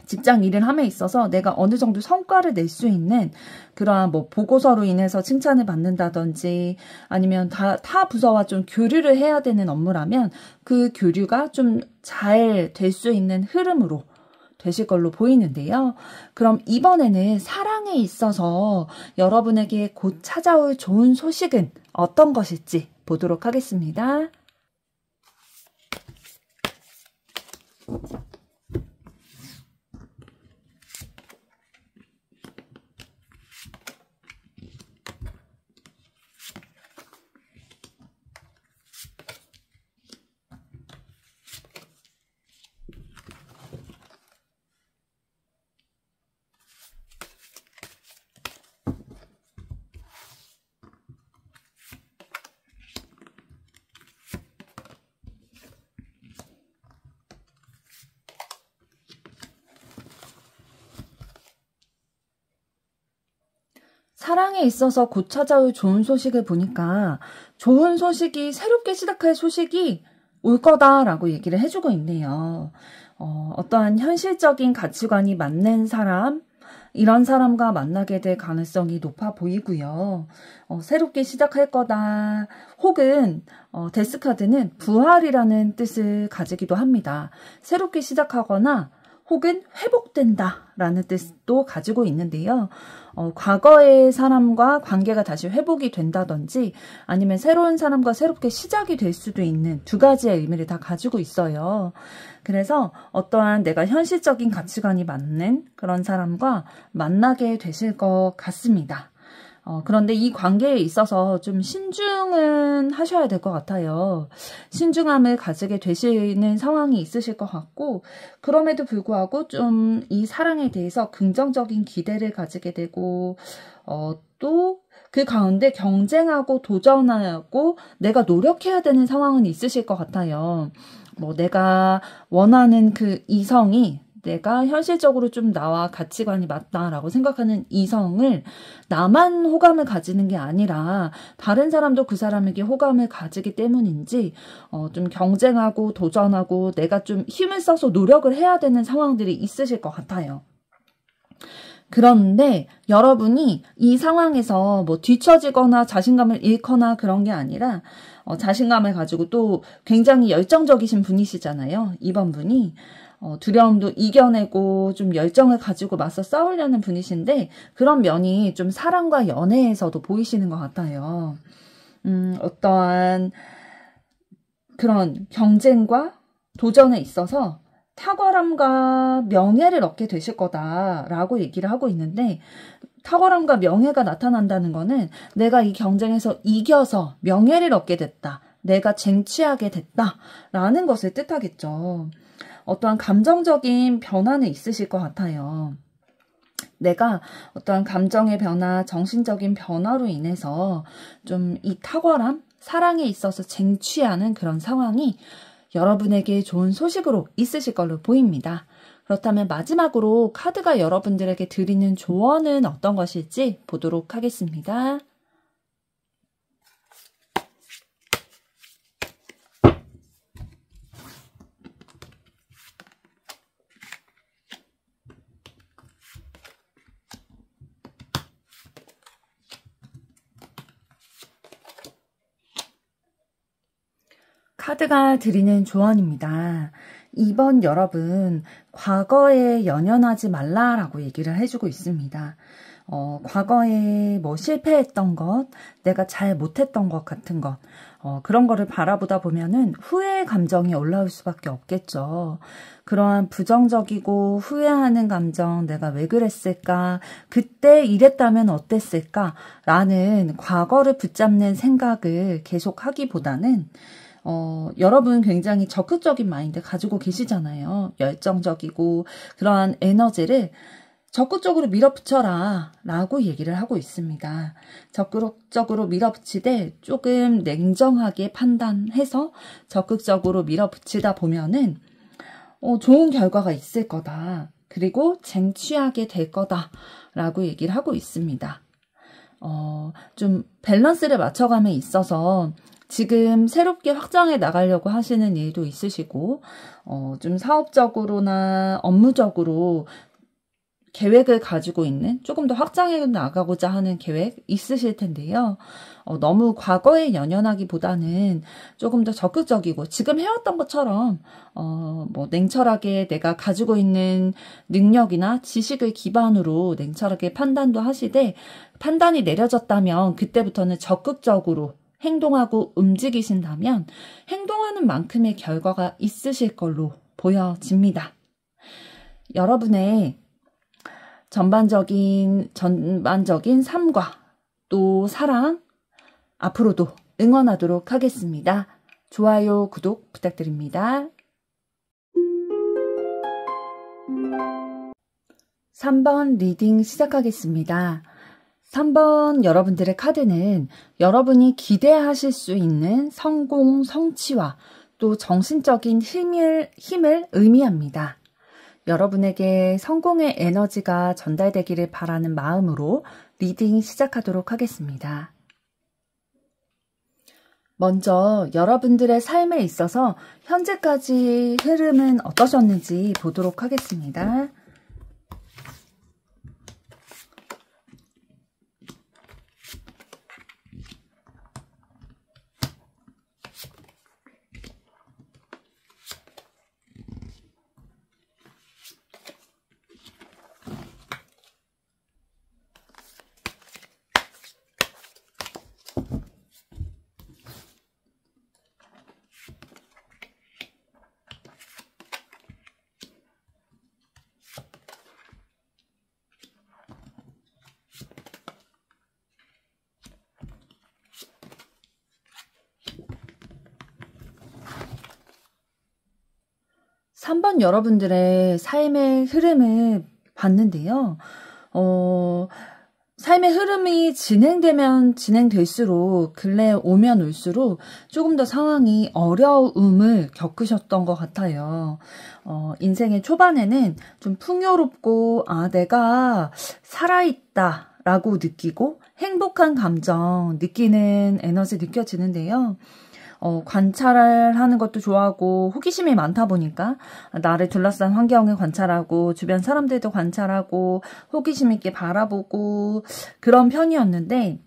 직장 일을 함에 있어서 내가 어느 정도 성과를 낼 수 있는 그러한 뭐 보고서로 인해서 칭찬을 받는다든지 아니면 타 부서와 좀 교류를 해야 되는 업무라면 그 교류가 좀 잘 될 수 있는 흐름으로 되실 걸로 보이는데요. 그럼 이번에는 사랑에 있어서 여러분에게 곧 찾아올 좋은 소식은 어떤 것일지 보도록 하겠습니다. 사랑에 있어서 곧 찾아올 좋은 소식을 보니까 좋은 소식이, 새롭게 시작할 소식이 올 거다라고 얘기를 해주고 있네요. 어떠한 현실적인 가치관이 맞는 사람, 이런 사람과 만나게 될 가능성이 높아 보이고요. 새롭게 시작할 거다. 혹은 데스카드는 부활이라는 뜻을 가지기도 합니다. 새롭게 시작하거나 혹은 회복된다 라는 뜻도 가지고 있는데요. 과거의 사람과 관계가 다시 회복이 된다든지 아니면 새로운 사람과 새롭게 시작이 될 수도 있는 두 가지의 의미를 다 가지고 있어요. 그래서 어떠한 내가 현실적인 가치관이 맞는 그런 사람과 만나게 되실 것 같습니다. 그런데 이 관계에 있어서 좀 신중은 하셔야 될 것 같아요. 신중함을 가지게 되시는 상황이 있으실 것 같고, 그럼에도 불구하고 좀 이 사랑에 대해서 긍정적인 기대를 가지게 되고, 또 그 가운데 경쟁하고 도전하고 내가 노력해야 되는 상황은 있으실 것 같아요. 내가 원하는 그 이성이 내가 현실적으로 좀 나와 가치관이 맞다라고 생각하는 이성을 나만 호감을 가지는 게 아니라 다른 사람도 그 사람에게 호감을 가지기 때문인지 좀 경쟁하고 도전하고 내가 좀 힘을 써서 노력을 해야 되는 상황들이 있으실 것 같아요. 그런데 여러분이 이 상황에서 뒤처지거나 자신감을 잃거나 그런 게 아니라 자신감을 가지고 또 굉장히 열정적이신 분이시잖아요. 이번 분이. 두려움도 이겨내고 좀 열정을 가지고 맞서 싸우려는 분이신데 그런 면이 좀 사랑과 연애에서도 보이시는 것 같아요. 어떠한 그런 경쟁과 도전에 있어서 탁월함과 명예를 얻게 되실 거다라고 얘기를 하고 있는데 탁월함과 명예가 나타난다는 거는 내가 이 경쟁에서 이겨서 명예를 얻게 됐다. 내가 쟁취하게 됐다라는 것을 뜻하겠죠. 어떠한 감정적인 변화는 있으실 것 같아요. 내가 어떠한 감정의 변화, 정신적인 변화로 인해서 좀 이 탁월함, 사랑에 있어서 쟁취하는 그런 상황이 여러분에게 좋은 소식으로 있으실 걸로 보입니다. 그렇다면 마지막으로 카드가 여러분들에게 드리는 조언은 어떤 것일지 보도록 하겠습니다. 카드가 드리는 조언입니다. 이번 여러분, 과거에 연연하지 말라라고 얘기를 해주고 있습니다. 과거에 실패했던 것, 내가 잘 못했던 것 같은 것, 그런 거를 바라보다 보면은 후회의 감정이 올라올 수밖에 없겠죠. 그러한 부정적이고 후회하는 감정, 내가 왜 그랬을까, 그때 이랬다면 어땠을까, 라는 과거를 붙잡는 생각을 계속 하기보다는 여러분 굉장히 적극적인 마인드 가지고 계시잖아요. 열정적이고 그러한 에너지를 적극적으로 밀어붙여라 라고 얘기를 하고 있습니다. 적극적으로 밀어붙이되 조금 냉정하게 판단해서 적극적으로 밀어붙이다 보면은 좋은 결과가 있을 거다. 그리고 쟁취하게 될 거다 라고 얘기를 하고 있습니다. 좀 밸런스를 맞춰감에 있어서 지금 새롭게 확장해 나가려고 하시는 일도 있으시고 좀 사업적으로나 업무적으로 계획을 가지고 있는 조금 더 확장해 나가고자 하는 계획 있으실 텐데요. 너무 과거에 연연하기보다는 조금 더 적극적이고 지금 해왔던 것처럼 냉철하게 내가 가지고 있는 능력이나 지식을 기반으로 냉철하게 판단도 하시되 판단이 내려졌다면 그때부터는 적극적으로 행동하고 움직이신다면 행동하는 만큼의 결과가 있으실 걸로 보여집니다. 여러분의 전반적인 삶과 또 사랑 앞으로도 응원하도록 하겠습니다. 좋아요, 구독 부탁드립니다. 3번 리딩 시작하겠습니다. 3번 여러분들의 카드는 여러분이 기대하실 수 있는 성공, 성취와 또 정신적인 힘을 의미합니다. 여러분에게 성공의 에너지가 전달되기를 바라는 마음으로 리딩 시작하도록 하겠습니다. 먼저 여러분들의 삶에 있어서 현재까지 흐름은 어떠셨는지 보도록 하겠습니다. (3번) 여러분들의 삶의 흐름을 봤는데요. 삶의 흐름이 진행되면 진행될수록 근래에 오면 올수록 조금 더 상황이 어려움을 겪으셨던 것 같아요. 인생의 초반에는 좀 풍요롭고 내가 살아있다 라고 느끼고 행복한 감정 느끼는 에너지 느껴지는데요. 관찰을 하는 것도 좋아하고 호기심이 많다 보니까 나를 둘러싼 환경을 관찰하고 주변 사람들도 관찰하고 호기심 있게 바라보고 그런 편이었는데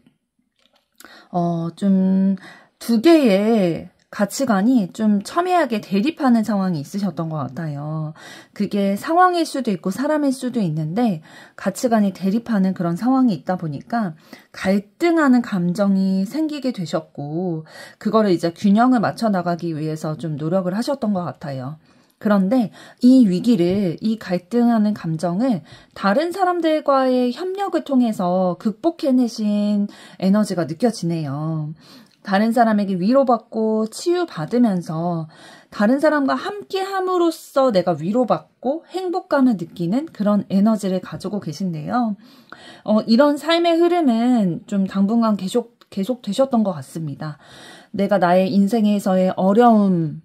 좀 두 개의 가치관이 좀 첨예하게 대립하는 상황이 있으셨던 것 같아요. 그게 상황일 수도 있고 사람일 수도 있는데 가치관이 대립하는 그런 상황이 있다 보니까 갈등하는 감정이 생기게 되셨고 그거를 이제 균형을 맞춰 나가기 위해서 좀 노력을 하셨던 것 같아요. 그런데 이 위기를, 이 갈등하는 감정을 다른 사람들과의 협력을 통해서 극복해내신 에너지가 느껴지네요. 다른 사람에게 위로받고 치유받으면서 다른 사람과 함께 함으로써 내가 위로받고 행복감을 느끼는 그런 에너지를 가지고 계신데요. 이런 삶의 흐름은 좀 당분간 계속 되셨던 것 같습니다. 내가 나의 인생에서의 어려움을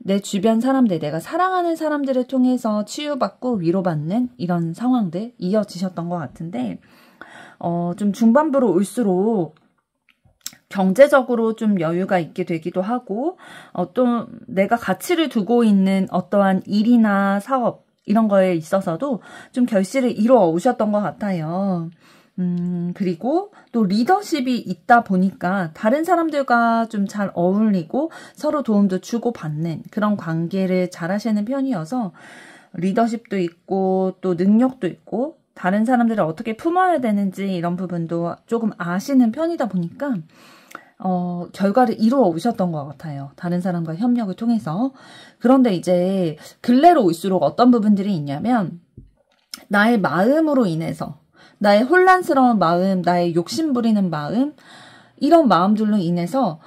내 주변 사람들, 내가 사랑하는 사람들을 통해서 치유받고 위로받는 이런 상황들 이어지셨던 것 같은데 좀 중반부로 올수록 경제적으로 좀 여유가 있게 되기도 하고 또 내가 가치를 두고 있는 어떠한 일이나 사업 이런 거에 있어서도 좀 결실을 이루어 오셨던 것 같아요. 그리고 또 리더십이 있다 보니까 다른 사람들과 좀 잘 어울리고 서로 도움도 주고받는 그런 관계를 잘 하시는 편이어서 리더십도 있고 또 능력도 있고 다른 사람들을 어떻게 품어야 되는지 이런 부분도 조금 아시는 편이다 보니까 결과를 이루어 오셨던 것 같아요. 다른 사람과 협력을 통해서. 그런데 이제 근래로 올수록 어떤 부분들이 있냐면 나의 마음으로 인해서 나의 혼란스러운 마음, 나의 욕심 부리는 마음 이런 마음들로 인해서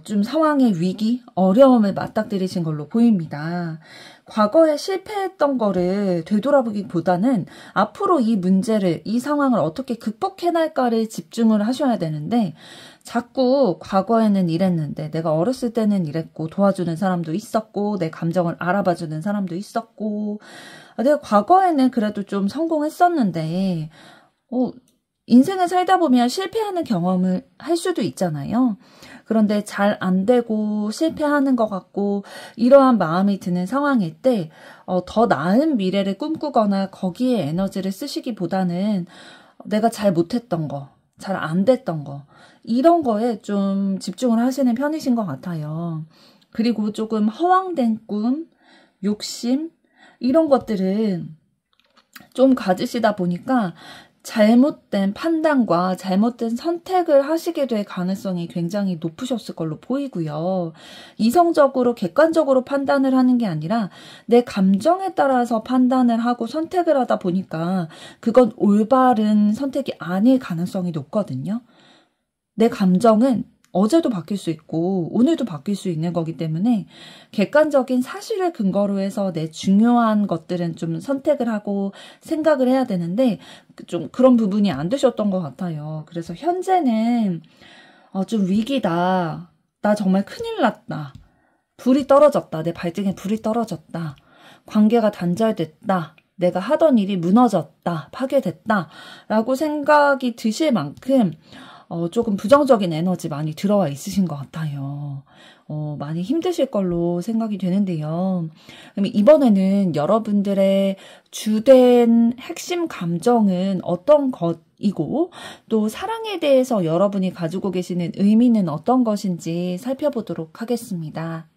좀 상황의 위기, 어려움을 맞닥뜨리신 걸로 보입니다. 과거에 실패했던 거를 되돌아보기보다는 앞으로 이 문제를, 이 상황을 어떻게 극복해날까를 집중을 하셔야 되는데 자꾸 과거에는 이랬는데 내가 어렸을 때는 이랬고 도와주는 사람도 있었고 내 감정을 알아봐주는 사람도 있었고 내가 과거에는 그래도 좀 성공했었는데 인생을 살다 보면 실패하는 경험을 할 수도 있잖아요. 그런데 잘 안 되고 실패하는 것 같고 이러한 마음이 드는 상황일 때 더 나은 미래를 꿈꾸거나 거기에 에너지를 쓰시기보다는 내가 잘 못했던 거, 잘 안 됐던 거 이런 거에 좀 집중을 하시는 편이신 것 같아요. 그리고 조금 허황된 꿈, 욕심 이런 것들은 좀 가지시다 보니까 잘못된 판단과 잘못된 선택을 하시게 될 가능성이 굉장히 높으셨을 걸로 보이고요. 이성적으로 객관적으로 판단을 하는 게 아니라 내 감정에 따라서 판단을 하고 선택을 하다 보니까 그건 올바른 선택이 아닐 가능성이 높거든요. 내 감정은 어제도 바뀔 수 있고 오늘도 바뀔 수 있는 거기 때문에 객관적인 사실을 근거로 해서 내 중요한 것들은 좀 선택을 하고 생각을 해야 되는데 좀 그런 부분이 안 되셨던 것 같아요. 그래서 현재는 좀 위기다. 나 정말 큰일 났다. 불이 떨어졌다. 내 발등에 불이 떨어졌다. 관계가 단절됐다. 내가 하던 일이 무너졌다. 파괴됐다. 라고 생각이 드실 만큼 조금 부정적인 에너지 많이 들어와 있으신 것 같아요. 많이 힘드실 걸로 생각이 되는데요. 그럼 이번에는 여러분들의 주된 핵심 감정은 어떤 것이고 또 사랑에 대해서 여러분이 가지고 계시는 의미는 어떤 것인지 살펴보도록 하겠습니다.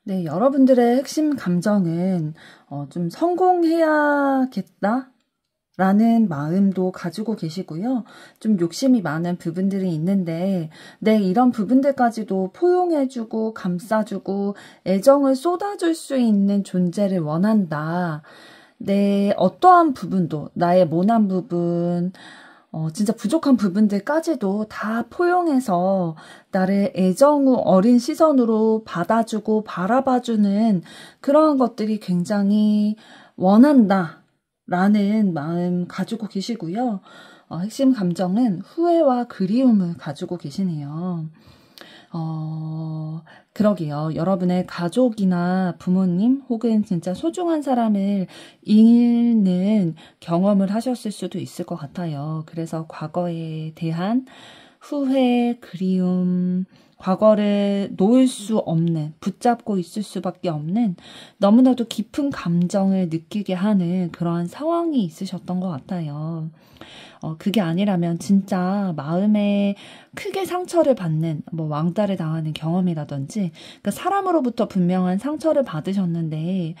네, 여러분들의 핵심 감정은 좀 성공해야겠다 라는 마음도 가지고 계시고요. 좀 욕심이 많은 부분들이 있는데 이런 부분들까지도 포용해주고 감싸주고 애정을 쏟아줄 수 있는 존재를 원한다. 내 어떠한 부분도 나의 모난 부분 진짜 부족한 부분들까지도 다 포용해서 나를 애정 어린 시선으로 받아주고 바라봐주는 그러한 것들이 굉장히 원한다 라는 마음 가지고 계시고요. 핵심 감정은 후회와 그리움을 가지고 계시네요. 그러게요. 여러분의 가족이나 부모님 혹은 진짜 소중한 사람을 잃는 경험을 하셨을 수도 있을 것 같아요. 그래서 과거에 대한 후회, 그리움, 과거를 놓을 수 없는, 붙잡고 있을 수밖에 없는 너무나도 깊은 감정을 느끼게 하는 그러한 상황이 있으셨던 것 같아요. 그게 아니라면 진짜 마음에 크게 상처를 받는 왕따를 당하는 경험이라든지 그러니까 사람으로부터 분명한 상처를 받으셨는데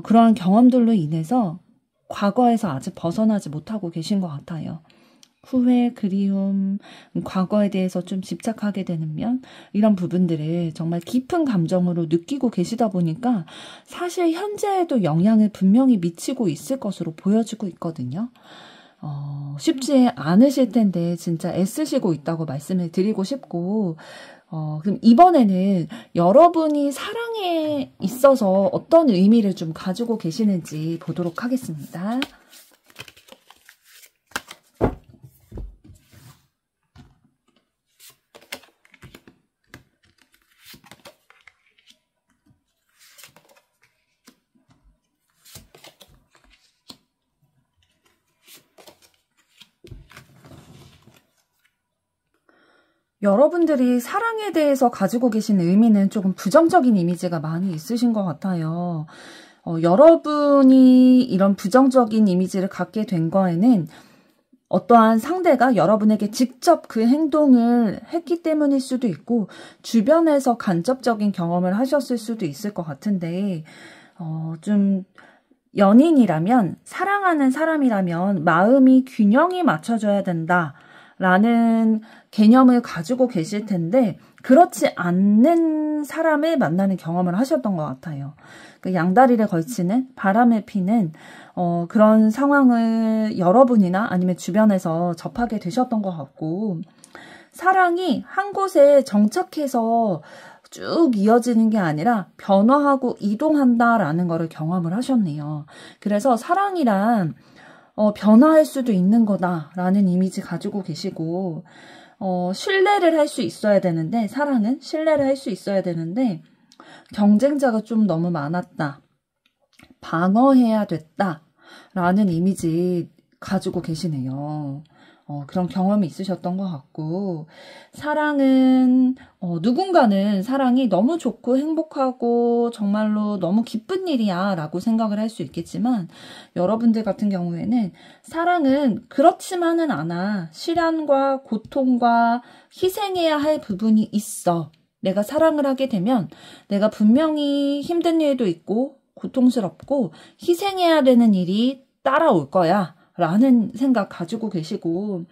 그러한 경험들로 인해서 과거에서 아직 벗어나지 못하고 계신 것 같아요. 후회, 그리움, 과거에 대해서 좀 집착하게 되는 면 이런 부분들을 정말 깊은 감정으로 느끼고 계시다 보니까 사실 현재에도 영향을 분명히 미치고 있을 것으로 보여지고 있거든요. 쉽지 않으실 텐데 진짜 애쓰시고 있다고 말씀을 드리고 싶고 그럼 이번에는 여러분이 사랑에 있어서 어떤 의미를 좀 가지고 계시는지 보도록 하겠습니다. 여러분들이 사랑에 대해서 가지고 계신 의미는 조금 부정적인 이미지가 많이 있으신 것 같아요. 여러분이 이런 부정적인 이미지를 갖게 된 거에는 어떠한 상대가 여러분에게 직접 그 행동을 했기 때문일 수도 있고 주변에서 간접적인 경험을 하셨을 수도 있을 것 같은데 좀 연인이라면 사랑하는 사람이라면 마음이 균형이 맞춰져야 된다. 라는 개념을 가지고 계실 텐데 그렇지 않는 사람을 만나는 경험을 하셨던 것 같아요. 그 양다리를 걸치는 바람을 피는 그런 상황을 여러분이나 아니면 주변에서 접하게 되셨던 것 같고 사랑이 한 곳에 정착해서 쭉 이어지는 게 아니라 변화하고 이동한다라는 거를 경험을 하셨네요. 그래서 사랑이란 변화할 수도 있는 거다라는 이미지 가지고 계시고 신뢰를 할 수 있어야 되는데 사랑은 신뢰를 할 수 있어야 되는데 경쟁자가 좀 너무 많았다. 방어해야 됐다라는 이미지 가지고 계시네요. 그런 경험이 있으셨던 것 같고 사랑은 누군가는 사랑이 너무 좋고 행복하고 정말로 너무 기쁜 일이야 라고 생각을 할 수 있겠지만 여러분들 같은 경우에는 사랑은 그렇지만은 않아. 시련과 고통과 희생해야 할 부분이 있어. 내가 사랑을 하게 되면 내가 분명히 힘든 일도 있고 고통스럽고 희생해야 되는 일이 따라올 거야. 라는 생각 가지고 계시고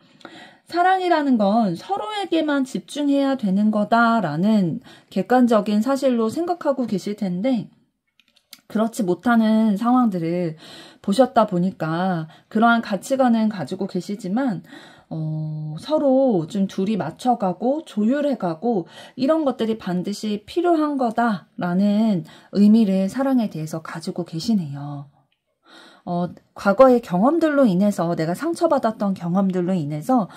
사랑이라는 건 서로에게만 집중해야 되는 거다라는 객관적인 사실로 생각하고 계실 텐데 그렇지 못하는 상황들을 보셨다 보니까 그러한 가치관은 가지고 계시지만 서로 좀 둘이 맞춰가고 조율해가고 이런 것들이 반드시 필요한 거다라는 의미를 사랑에 대해서 가지고 계시네요. 과거의 경험들로 인해서 내가 상처받았던 경험들로 인해서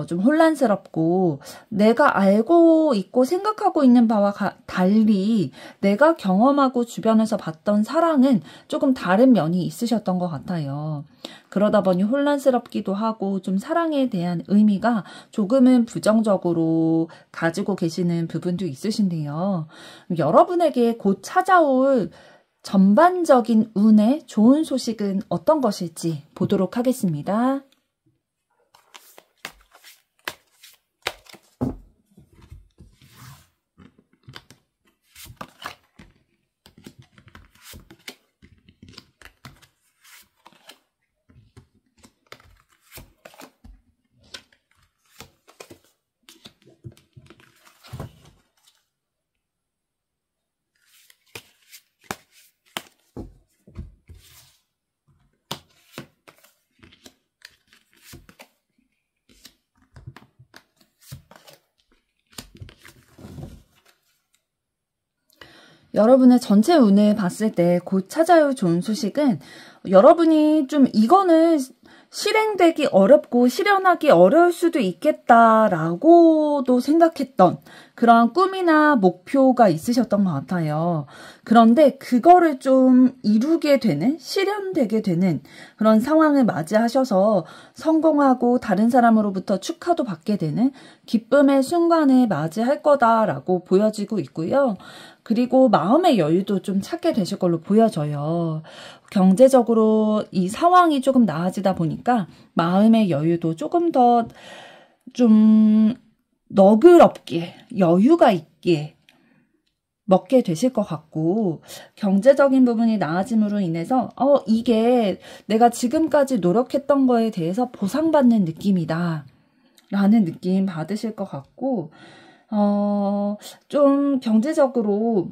좀 혼란스럽고 내가 알고 있고 생각하고 있는 바와 달리 내가 경험하고 주변에서 봤던 사랑은 조금 다른 면이 있으셨던 것 같아요. 그러다 보니 혼란스럽기도 하고 좀 사랑에 대한 의미가 조금은 부정적으로 가지고 계시는 부분도 있으신데요. 여러분에게 곧 찾아올 전반적인 운의 좋은 소식은 어떤 것일지 보도록 하겠습니다. 여러분의 전체 운을 봤을 때 곧 찾아올 좋은 소식은 여러분이 좀 이거는 실행되기 어렵고 실현하기 어려울 수도 있겠다라고도 생각했던 그런 꿈이나 목표가 있으셨던 것 같아요. 그런데 그거를 좀 이루게 되는, 실현되게 되는 그런 상황을 맞이하셔서 성공하고 다른 사람으로부터 축하도 받게 되는 기쁨의 순간을 맞이할 거다라고 보여지고 있고요. 그리고 마음의 여유도 좀 찾게 되실 걸로 보여져요. 경제적으로 이 상황이 조금 나아지다 보니까 마음의 여유도 조금 더 좀 너그럽게 여유가 있게 먹게 되실 것 같고 경제적인 부분이 나아짐으로 인해서 이게 내가 지금까지 노력했던 거에 대해서 보상받는 느낌이다 라는 느낌 받으실 것 같고 좀 경제적으로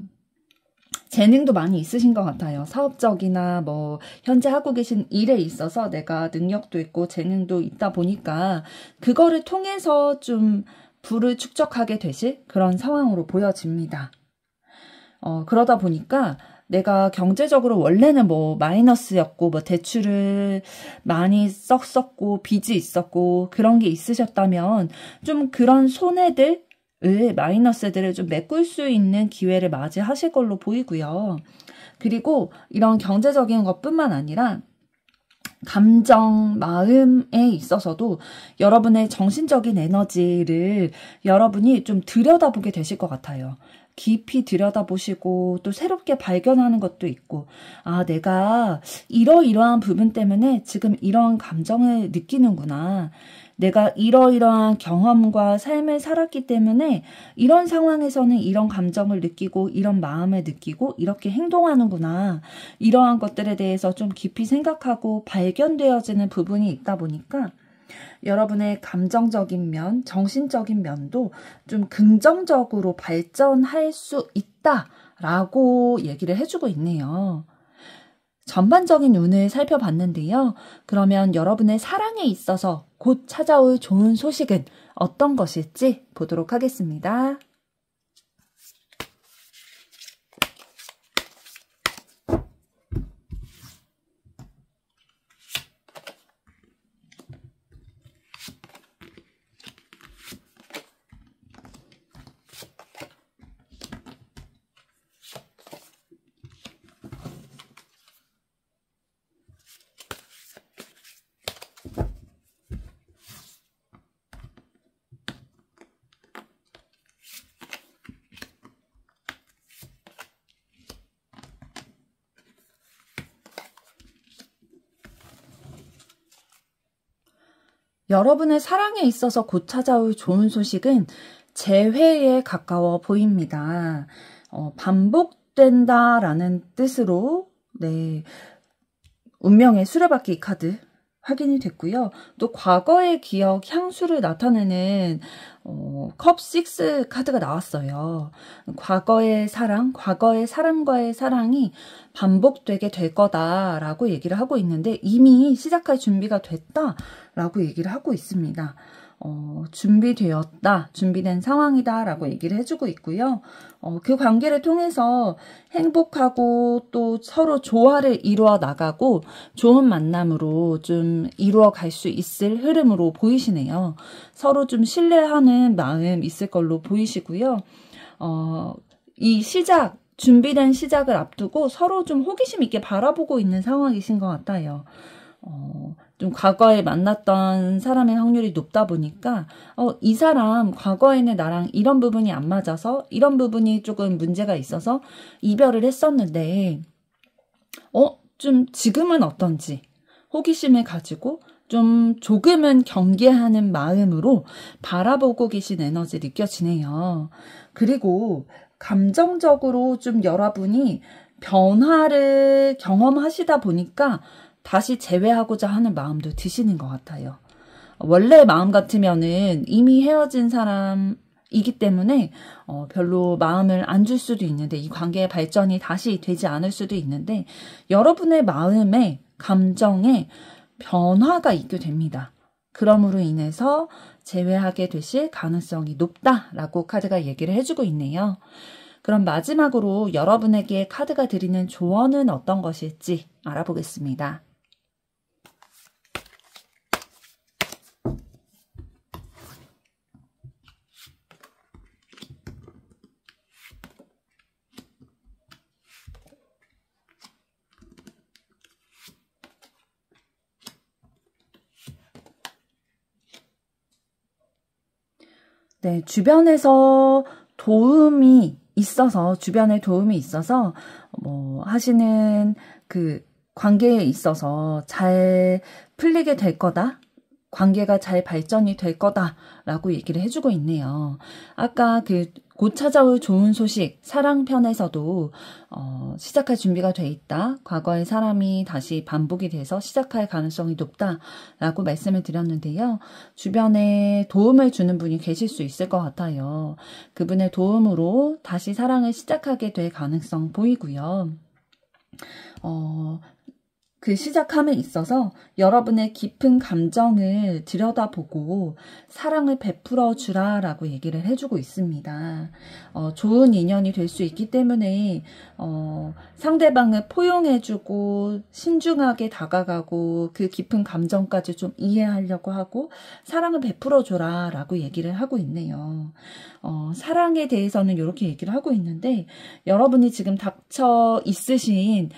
재능도 많이 있으신 것 같아요. 사업적이나 뭐 현재 하고 계신 일에 있어서 내가 능력도 있고 재능도 있다 보니까 그거를 통해서 좀 부를 축적하게 되실 그런 상황으로 보여집니다. 그러다 보니까 내가 경제적으로 원래는 뭐 마이너스였고 뭐 대출을 많이 썼었고 빚이 있었고 그런 게 있으셨다면 좀 그런 손해들 마이너스들을 좀 메꿀 수 있는 기회를 맞이하실 걸로 보이고요. 그리고 이런 경제적인 것뿐만 아니라 감정, 마음에 있어서도 여러분의 정신적인 에너지를 여러분이 좀 들여다보게 되실 것 같아요. 깊이 들여다보시고 또 새롭게 발견하는 것도 있고 내가 이러이러한 부분 때문에 지금 이런 감정을 느끼는구나. 내가 이러이러한 경험과 삶을 살았기 때문에 이런 상황에서는 이런 감정을 느끼고 이런 마음을 느끼고 이렇게 행동하는구나. 이러한 것들에 대해서 좀 깊이 생각하고 발견되어지는 부분이 있다 보니까 여러분의 감정적인 면, 정신적인 면도 좀 긍정적으로 발전할 수 있다라고 얘기를 해주고 있네요. 전반적인 운을 살펴봤는데요. 그러면 여러분의 사랑에 있어서 곧 찾아올 좋은 소식은 어떤 것일지 보도록 하겠습니다. 여러분의 사랑에 있어서 곧 찾아올 좋은 소식은 재회에 가까워 보입니다. 반복된다라는 뜻으로 운명의 수레바퀴 카드 확인이 됐고요. 또 과거의 기억, 향수를 나타내는 컵 6 카드가 나왔어요. 과거의 사랑, 과거의 사람과의 사랑이 반복되게 될 거다라고 얘기를 하고 있는데 이미 시작할 준비가 됐다라고 얘기를 하고 있습니다. 준비되었다, 준비된 상황이다 라고 얘기를 해주고 있고요. 그 관계를 통해서 행복하고 또 서로 조화를 이루어 나가고 좋은 만남으로 좀 이루어 갈 수 있을 흐름으로 보이시네요. 서로 좀 신뢰하는 마음 있을 걸로 보이시고요. 이 시작, 준비된 시작을 앞두고 서로 좀 호기심 있게 바라보고 있는 상황이신 것 같아요. 좀 과거에 만났던 사람의 확률이 높다 보니까 이 사람 과거에는 나랑 이런 부분이 안 맞아서 이런 부분이 조금 문제가 있어서 이별을 했었는데 좀 지금은 어떤지 호기심을 가지고 좀 조금은 경계하는 마음으로 바라보고 계신 에너지 느껴지네요. 그리고 감정적으로 좀 여러분이 변화를 경험하시다 보니까 다시 재회하고자 하는 마음도 드시는 것 같아요. 원래 마음 같으면은 이미 헤어진 사람이기 때문에 별로 마음을 안 줄 수도 있는데 이 관계의 발전이 다시 되지 않을 수도 있는데 여러분의 마음에 감정에 변화가 있게 됩니다. 그럼으로 인해서 재회하게 되실 가능성이 높다라고 카드가 얘기를 해주고 있네요. 그럼 마지막으로 여러분에게 카드가 드리는 조언은 어떤 것일지 알아보겠습니다. 네, 주변에 도움이 있어서 하시는 그 관계에 있어서 잘 풀리게 될 거다. 관계가 잘 발전이 될 거다라고 얘기를 해주고 있네요. 아까 곧 찾아올 좋은 소식 사랑편에서도 시작할 준비가 돼 있다. 과거의 사람이 다시 반복이 돼서 시작할 가능성이 높다라고 말씀을 드렸는데요. 주변에 도움을 주는 분이 계실 수 있을 것 같아요. 그분의 도움으로 다시 사랑을 시작하게 될 가능성 보이고요. 그 시작함에 있어서 여러분의 깊은 감정을 들여다보고 사랑을 베풀어 주라라고 얘기를 해주고 있습니다. 좋은 인연이 될 수 있기 때문에 상대방을 포용해주고 신중하게 다가가고 그 깊은 감정까지 좀 이해하려고 하고 사랑을 베풀어 줘라라고 얘기를 하고 있네요. 사랑에 대해서는 이렇게 얘기를 하고 있는데 여러분이 지금 닥쳐 있으신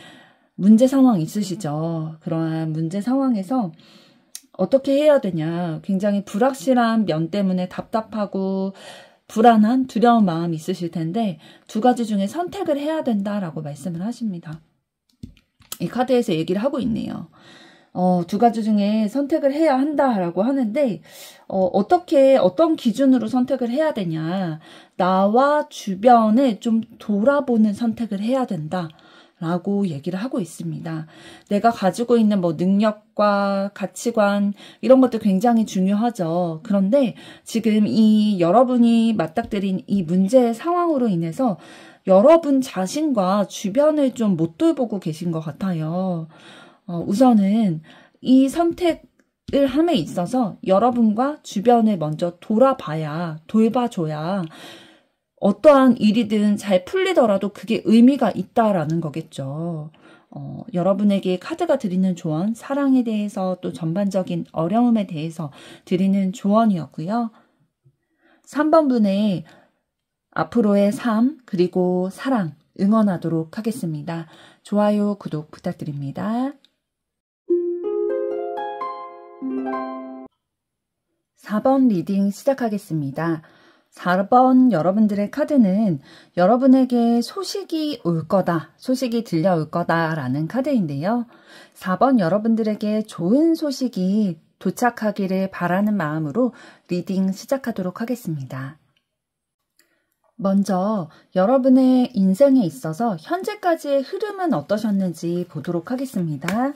문제 상황 있으시죠? 그러한 문제 상황에서 어떻게 해야 되냐. 굉장히 불확실한 면 때문에 답답하고 불안한 두려운 마음이 있으실 텐데 두 가지 중에 선택을 해야 된다라고 말씀을 하십니다. 이 카드에서 얘기를 하고 있네요. 두 가지 중에 선택을 해야 한다라고 하는데 어떤 기준으로 선택을 해야 되냐. 나와 주변을 좀 돌아보는 선택을 해야 된다. 라고 얘기를 하고 있습니다. 내가 가지고 있는 능력과 가치관 이런 것도 굉장히 중요하죠. 그런데 지금 여러분이 맞닥뜨린 이 문제의 상황으로 인해서 여러분 자신과 주변을 좀 못 돌보고 계신 것 같아요. 우선은 이 선택을 함에 있어서 여러분과 주변을 먼저 돌봐줘야 어떠한 일이든 잘 풀리더라도 그게 의미가 있다라는 거겠죠. 여러분에게 카드가 드리는 조언, 사랑에 대해서 또 전반적인 어려움에 대해서 드리는 조언이었고요. 3번 분의 앞으로의 삶 그리고 사랑 응원하도록 하겠습니다. 좋아요, 구독 부탁드립니다. 4번 리딩 시작하겠습니다. 4번 여러분들의 카드는 여러분에게 소식이 올 거다, 소식이 들려올 거다라는 카드인데요. 4번 여러분들에게 좋은 소식이 도착하기를 바라는 마음으로 리딩 시작하도록 하겠습니다. 먼저 여러분의 인생에 있어서 현재까지의 흐름은 어떠셨는지 보도록 하겠습니다.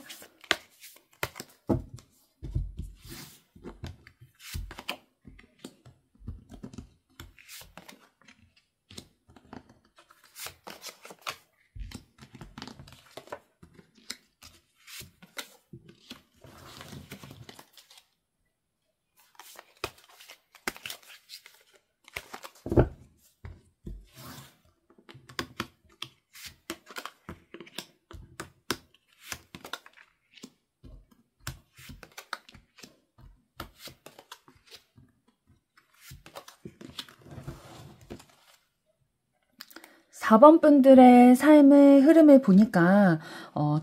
4번 분들의 삶의 흐름을 보니까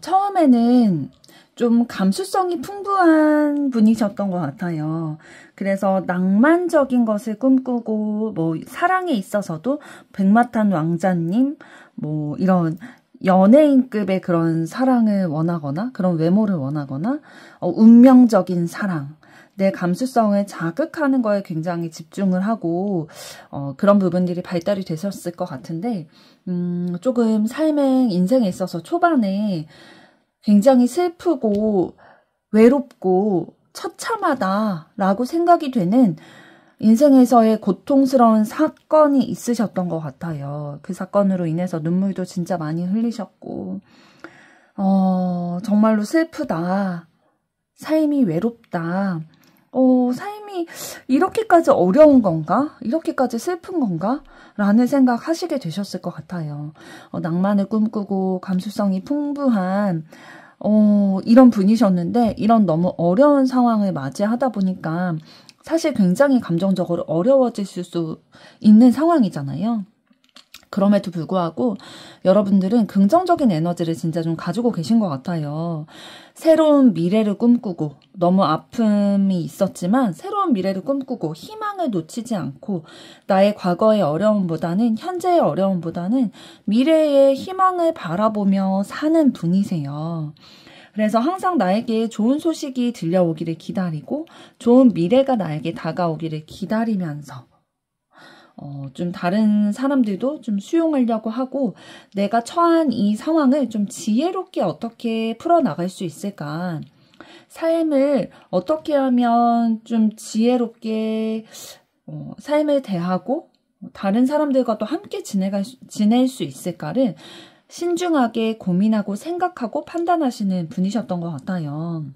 처음에는 좀 감수성이 풍부한 분이셨던 것 같아요. 그래서 낭만적인 것을 꿈꾸고 뭐 사랑에 있어서도 백마탄 왕자님 뭐 이런 연예인급의 그런 사랑을 원하거나 그런 외모를 원하거나 운명적인 사랑, 내 감수성을 자극하는 거에 굉장히 집중을 하고 그런 부분들이 발달이 되셨을 것 같은데 조금 삶의 인생에 있어서 초반에 굉장히 슬프고 외롭고 처참하다라고 생각이 되는 인생에서의 고통스러운 사건이 있으셨던 것 같아요. 그 사건으로 인해서 눈물도 진짜 많이 흘리셨고 정말로 슬프다. 삶이 외롭다. 삶이 이렇게까지 어려운 건가? 이렇게까지 슬픈 건가? 라는 생각 하시게 되셨을 것 같아요. 낭만을 꿈꾸고 감수성이 풍부한 이런 분이셨는데 이런 너무 어려운 상황을 맞이하다 보니까 사실 굉장히 감정적으로 어려워지실 수 있는 상황이잖아요. 그럼에도 불구하고 여러분들은 긍정적인 에너지를 진짜 좀 가지고 계신 것 같아요. 새로운 미래를 꿈꾸고 너무 아픔이 있었지만 새로운 미래를 꿈꾸고 희망을 놓치지 않고 나의 과거의 어려움보다는 현재의 어려움보다는 미래의 희망을 바라보며 사는 분이세요. 그래서 항상 나에게 좋은 소식이 들려오기를 기다리고 좋은 미래가 나에게 다가오기를 기다리면서 좀 다른 사람들도 좀 수용하려고 하고 내가 처한 이 상황을 좀 지혜롭게 어떻게 풀어나갈 수 있을까? 삶을 어떻게 하면 좀 지혜롭게 삶을 대하고 다른 사람들과 또 함께 지낼 수 있을까를 신중하게 고민하고 생각하고 판단하시는 분이셨던 것 같아요.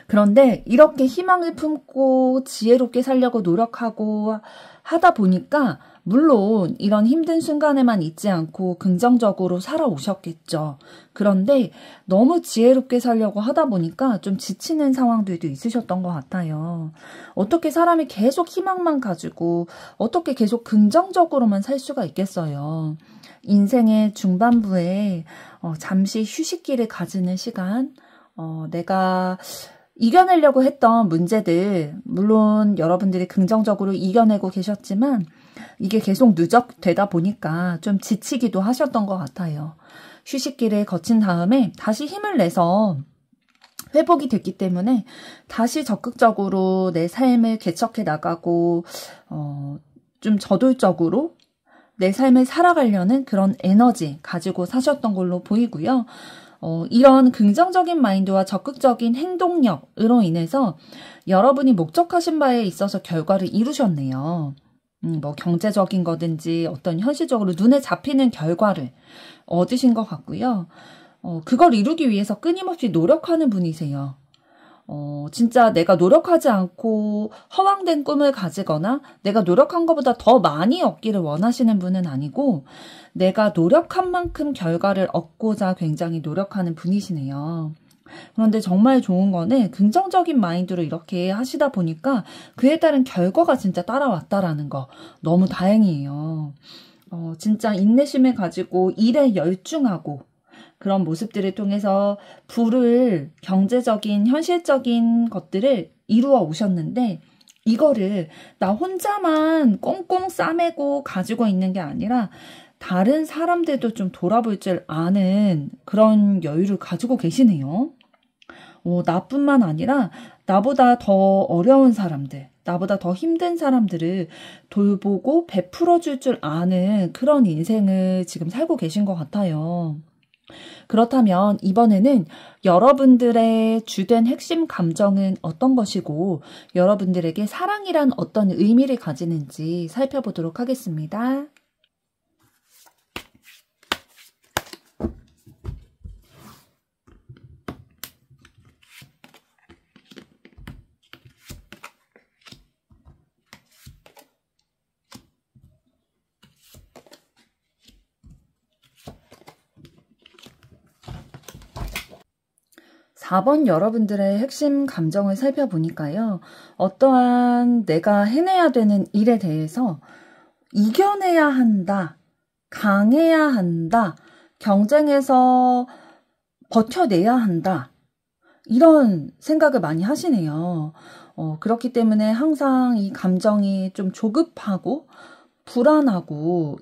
그런데 이렇게 희망을 품고 지혜롭게 살려고 노력하고 하다 보니까 물론 이런 힘든 순간에만 있지 않고 긍정적으로 살아오셨겠죠. 그런데 너무 지혜롭게 살려고 하다 보니까 좀 지치는 상황들도 있으셨던 것 같아요. 어떻게 사람이 계속 희망만 가지고 어떻게 계속 긍정적으로만 살 수가 있겠어요. 인생의 중반부에 잠시 휴식기를 가지는 시간, 내가 이겨내려고 했던 문제들, 물론 여러분들이 긍정적으로 이겨내고 계셨지만 이게 계속 누적되다 보니까 좀 지치기도 하셨던 것 같아요. 휴식기를 거친 다음에 다시 힘을 내서 회복이 됐기 때문에 다시 적극적으로 내 삶을 개척해 나가고 좀 저돌적으로 내 삶을 살아가려는 그런 에너지 가지고 사셨던 걸로 보이고요. 이런 긍정적인 마인드와 적극적인 행동력으로 인해서 여러분이 목적하신 바에 있어서 결과를 이루셨네요. 뭐 경제적인 거든지 어떤 현실적으로 눈에 잡히는 결과를 얻으신 것 같고요. 그걸 이루기 위해서 끊임없이 노력하는 분이세요. 진짜 내가 노력하지 않고 허황된 꿈을 가지거나 내가 노력한 것보다 더 많이 얻기를 원하시는 분은 아니고 내가 노력한 만큼 결과를 얻고자 굉장히 노력하는 분이시네요. 그런데 정말 좋은 거는 긍정적인 마인드로 이렇게 하시다 보니까 그에 따른 결과가 진짜 따라왔다라는 거 너무 다행이에요. 진짜 인내심을 가지고 일에 열중하고 그런 모습들을 통해서 부를 경제적인 현실적인 것들을 이루어 오셨는데 이거를 나 혼자만 꽁꽁 싸매고 가지고 있는 게 아니라 다른 사람들도 좀 돌아볼 줄 아는 그런 여유를 가지고 계시네요. 나뿐만 아니라 나보다 더 어려운 사람들, 나보다 더 힘든 사람들을 돌보고 베풀어 줄 아는 그런 인생을 지금 살고 계신 것 같아요. 그렇다면 이번에는 여러분들의 주된 핵심 감정은 어떤 것이고 여러분들에게 사랑이란 어떤 의미를 가지는지 살펴보도록 하겠습니다. 4번 여러분들의 핵심 감정을 살펴보니까요. 어떠한 내가 해내야 되는 일에 대해서 이겨내야 한다 강해야 한다. 경쟁에서 버텨내야 한다. 이런 생각을 많이 하시네요. 그렇기 때문에 항상 이 감정이 좀 조급하고 불안하고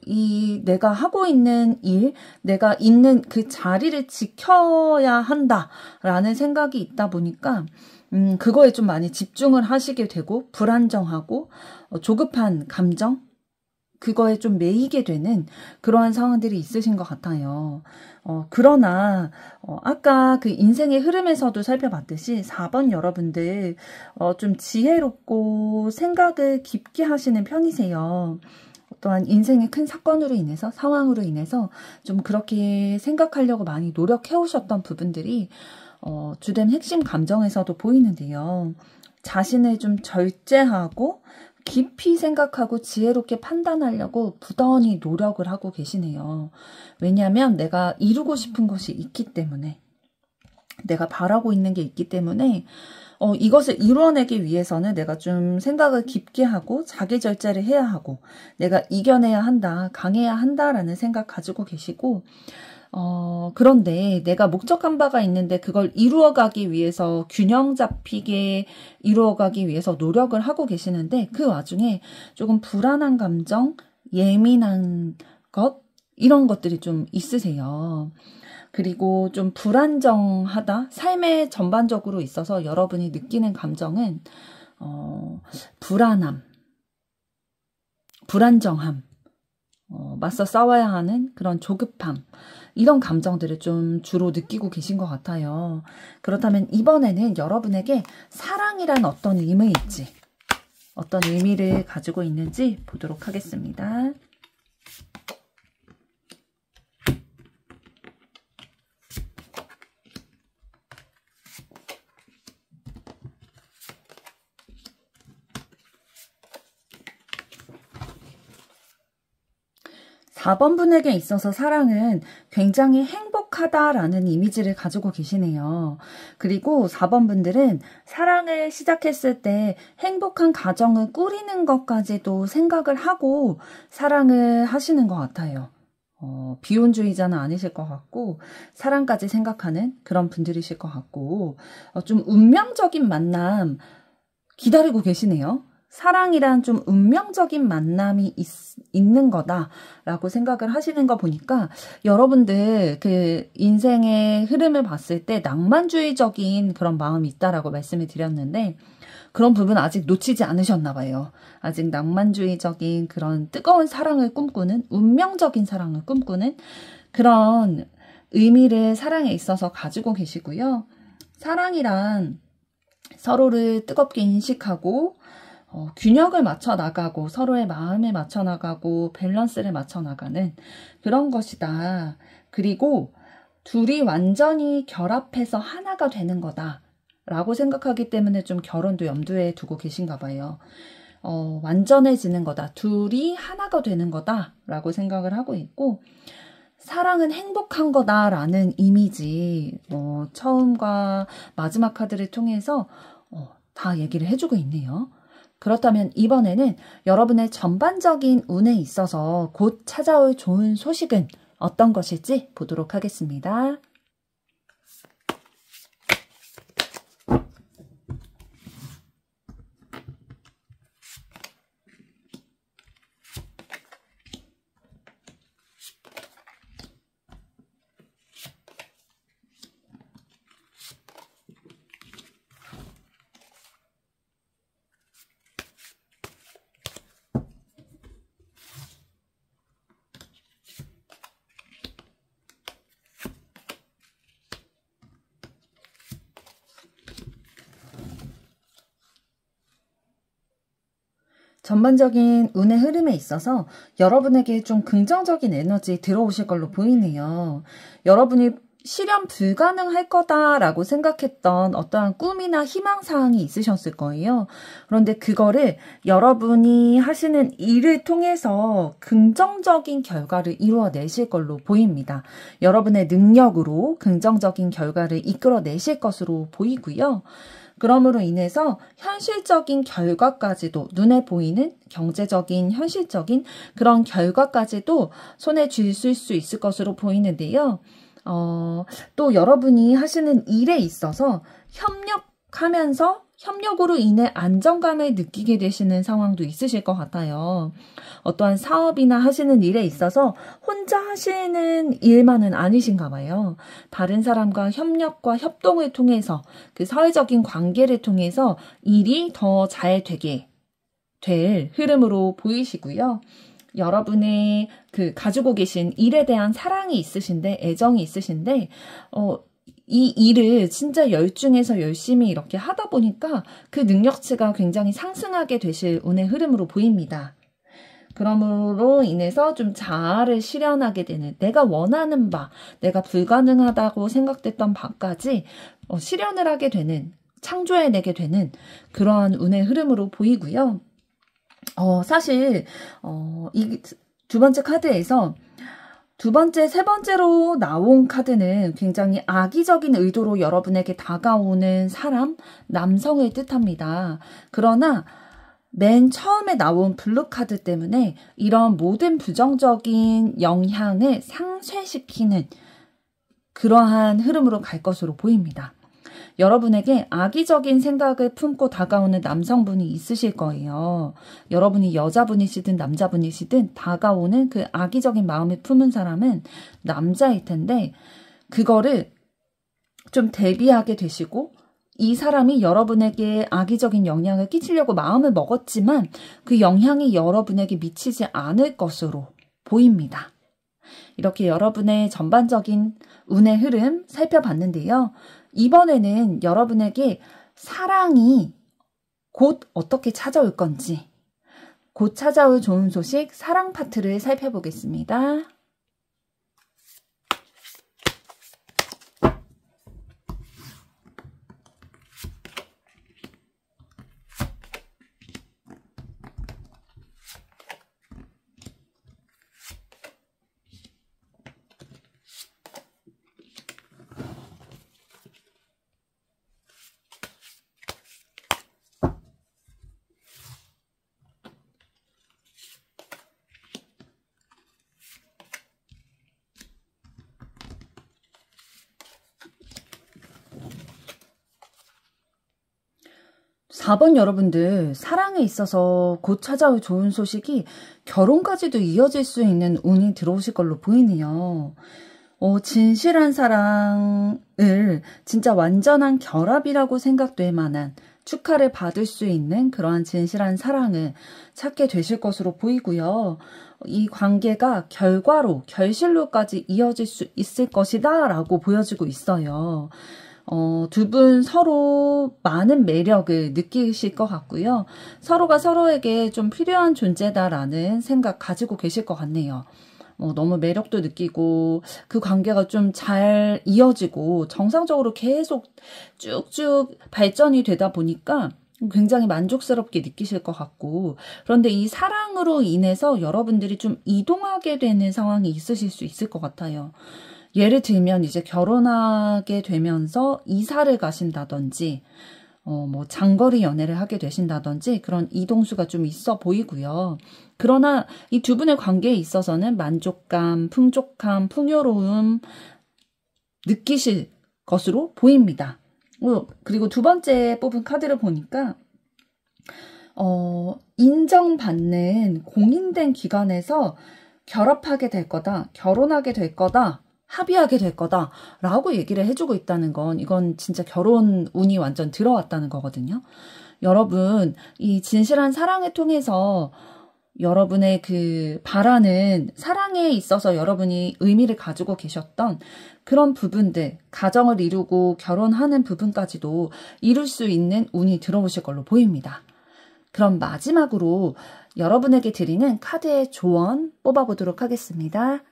내가 하고 있는 일, 내가 있는 그 자리를 지켜야 한다라는 생각이 있다 보니까 그거에 좀 많이 집중을 하시게 되고 불안정하고 조급한 감정, 그거에 좀 매이게 되는 그러한 상황들이 있으신 것 같아요. 그러나 아까 그 인생의 흐름에서도 살펴봤듯이 4번 여러분들 좀 지혜롭고 생각을 깊게 하시는 편이세요. 또한 인생의 큰 사건으로 인해서, 상황으로 인해서 좀 그렇게 생각하려고 많이 노력해 오셨던 부분들이 주된 핵심 감정에서도 보이는데요. 자신을 좀 절제하고 깊이 생각하고 지혜롭게 판단하려고 부단히 노력을 하고 계시네요. 왜냐하면 내가 이루고 싶은 것이 있기 때문에, 내가 바라고 있는 게 있기 때문에 이것을 이루어내기 위해서는 내가 좀 생각을 깊게 하고 자기 절제를 해야 하고 내가 이겨내야 한다, 강해야 한다라는 생각 가지고 계시고 그런데 내가 목적한 바가 있는데 그걸 이루어가기 위해서 균형 잡히게 이루어가기 위해서 노력을 하고 계시는데 그 와중에 조금 불안한 감정, 예민한 것 이런 것들이 좀 있으세요. 그리고 좀 불안정하다, 삶에 전반적으로 있어서 여러분이 느끼는 감정은 불안함, 불안정함, 맞서 싸워야 하는 그런 조급함, 이런 감정들을 좀 주로 느끼고 계신 것 같아요. 그렇다면 이번에는 여러분에게 사랑이란 어떤 의미일지, 어떤 의미를 가지고 있는지 보도록 하겠습니다. 4번 분에게 있어서 사랑은 굉장히 행복하다라는 이미지를 가지고 계시네요. 그리고 4번 분들은 사랑을 시작했을 때 행복한 가정을 꾸리는 것까지도 생각을 하고 사랑을 하시는 것 같아요. 비혼주의자는 아니실 것 같고 사랑까지 생각하는 그런 분들이실 것 같고 좀 운명적인 만남 기다리고 계시네요. 사랑이란 좀 운명적인 만남이 있는 거다라고 생각을 하시는 거 보니까 여러분들 그 인생의 흐름을 봤을 때 낭만주의적인 그런 마음이 있다라고 말씀을 드렸는데 그런 부분 아직 놓치지 않으셨나 봐요. 아직 낭만주의적인 그런 뜨거운 사랑을 꿈꾸는 운명적인 사랑을 꿈꾸는 그런 의미를 사랑에 있어서 가지고 계시고요. 사랑이란 서로를 뜨겁게 인식하고 균형을 맞춰 나가고 서로의 마음에 맞춰 나가고 밸런스를 맞춰 나가는 그런 것이다. 그리고 둘이 완전히 결합해서 하나가 되는 거다 라고 생각하기 때문에 좀 결혼도 염두에 두고 계신가 봐요. 완전해지는 거다. 둘이 하나가 되는 거다 라고 생각을 하고 있고 사랑은 행복한 거다라는 이미지 처음과 마지막 카드를 통해서 다 얘기를 해주고 있네요. 그렇다면 이번에는 여러분의 전반적인 운에 있어서 곧 찾아올 좋은 소식은 어떤 것일지 보도록 하겠습니다. 전반적인 운의 흐름에 있어서 여러분에게 좀 긍정적인 에너지 들어오실 걸로 보이네요. 여러분이 실현 불가능할 거다라고 생각했던 어떠한 꿈이나 희망사항이 있으셨을 거예요. 그런데 그거를 여러분이 하시는 일을 통해서 긍정적인 결과를 이루어내실 걸로 보입니다. 여러분의 능력으로 긍정적인 결과를 이끌어내실 것으로 보이고요. 그러므로 인해서 현실적인 결과까지도 눈에 보이는 경제적인 현실적인 그런 결과까지도 손에 쥐실 수 있을 것으로 보이는데요. 또 여러분이 하시는 일에 있어서 협력하면서 협력으로 인해 안정감을 느끼게 되시는 상황도 있으실 것 같아요. 어떠한 사업이나 하시는 일에 있어서 혼자 하시는 일만은 아니신가 봐요. 다른 사람과 협력과 협동을 통해서 그 사회적인 관계를 통해서 일이 더 잘 되게 될 흐름으로 보이시고요. 여러분의 그 가지고 계신 일에 대한 사랑이 있으신데, 애정이 있으신데, 이 일을 진짜 열중해서 열심히 이렇게 하다 보니까 그 능력치가 굉장히 상승하게 되실 운의 흐름으로 보입니다. 그러므로 인해서 좀 자아를 실현하게 되는, 내가 원하는 바, 내가 불가능하다고 생각됐던 바까지 실현을 하게 되는, 창조해내게 되는 그러한 운의 흐름으로 보이고요. 사실 이 두 번째 카드에서 두 번째, 세 번째로 나온 카드는 굉장히 악의적인 의도로 여러분에게 다가오는 사람, 남성을 뜻합니다. 그러나 맨 처음에 나온 블루 카드 때문에 이런 모든 부정적인 영향을 상쇄시키는 그러한 흐름으로 갈 것으로 보입니다. 여러분에게 악의적인 생각을 품고 다가오는 남성분이 있으실 거예요. 여러분이 여자분이시든 남자분이시든 다가오는 그 악의적인 마음을 품은 사람은 남자일 텐데 그거를 좀 대비하게 되시고 이 사람이 여러분에게 악의적인 영향을 끼치려고 마음을 먹었지만 그 영향이 여러분에게 미치지 않을 것으로 보입니다. 이렇게 여러분의 전반적인 운의 흐름 살펴봤는데요. 이번에는 여러분에게 사랑이 곧 어떻게 찾아올 건지, 곧 찾아올 좋은 소식, 사랑 파트를 살펴보겠습니다. 사 번 여러분들, 사랑에 있어서 곧 찾아올 좋은 소식이 결혼까지도 이어질 수 있는 운이 들어오실 걸로 보이네요. 진실한 사랑을 진짜 완전한 결합이라고 생각될 만한 축하를 받을 수 있는 그러한 진실한 사랑을 찾게 되실 것으로 보이고요. 이 관계가 결과로, 결실로까지 이어질 수 있을 것이다 라고 보여지고 있어요. 두 분 서로 많은 매력을 느끼실 것 같고요. 서로가 서로에게 좀 필요한 존재다라는 생각 가지고 계실 것 같네요. 너무 매력도 느끼고 그 관계가 좀 잘 이어지고 정상적으로 계속 쭉쭉 발전이 되다 보니까 굉장히 만족스럽게 느끼실 것 같고 그런데 이 사랑으로 인해서 여러분들이 좀 이동하게 되는 상황이 있으실 수 있을 것 같아요. 예를 들면 이제 결혼하게 되면서 이사를 가신다든지 뭐 장거리 연애를 하게 되신다든지 그런 이동수가 좀 있어 보이고요. 그러나 이 두 분의 관계에 있어서는 만족감, 풍족함, 풍요로움 느끼실 것으로 보입니다. 그리고 두 번째 뽑은 카드를 보니까 인정받는 공인된 기관에서 결합하게 될 거다, 결혼하게 될 거다, 합의하게 될 거다 라고 얘기를 해주고 있다는 건 이건 진짜 결혼 운이 완전 들어왔다는 거거든요. 여러분 이 진실한 사랑을 통해서 여러분의 그 바라는 사랑에 있어서 여러분이 의미를 가지고 계셨던 그런 부분들, 가정을 이루고 결혼하는 부분까지도 이룰 수 있는 운이 들어오실 걸로 보입니다. 그럼 마지막으로 여러분에게 드리는 카드의 조언 뽑아보도록 하겠습니다.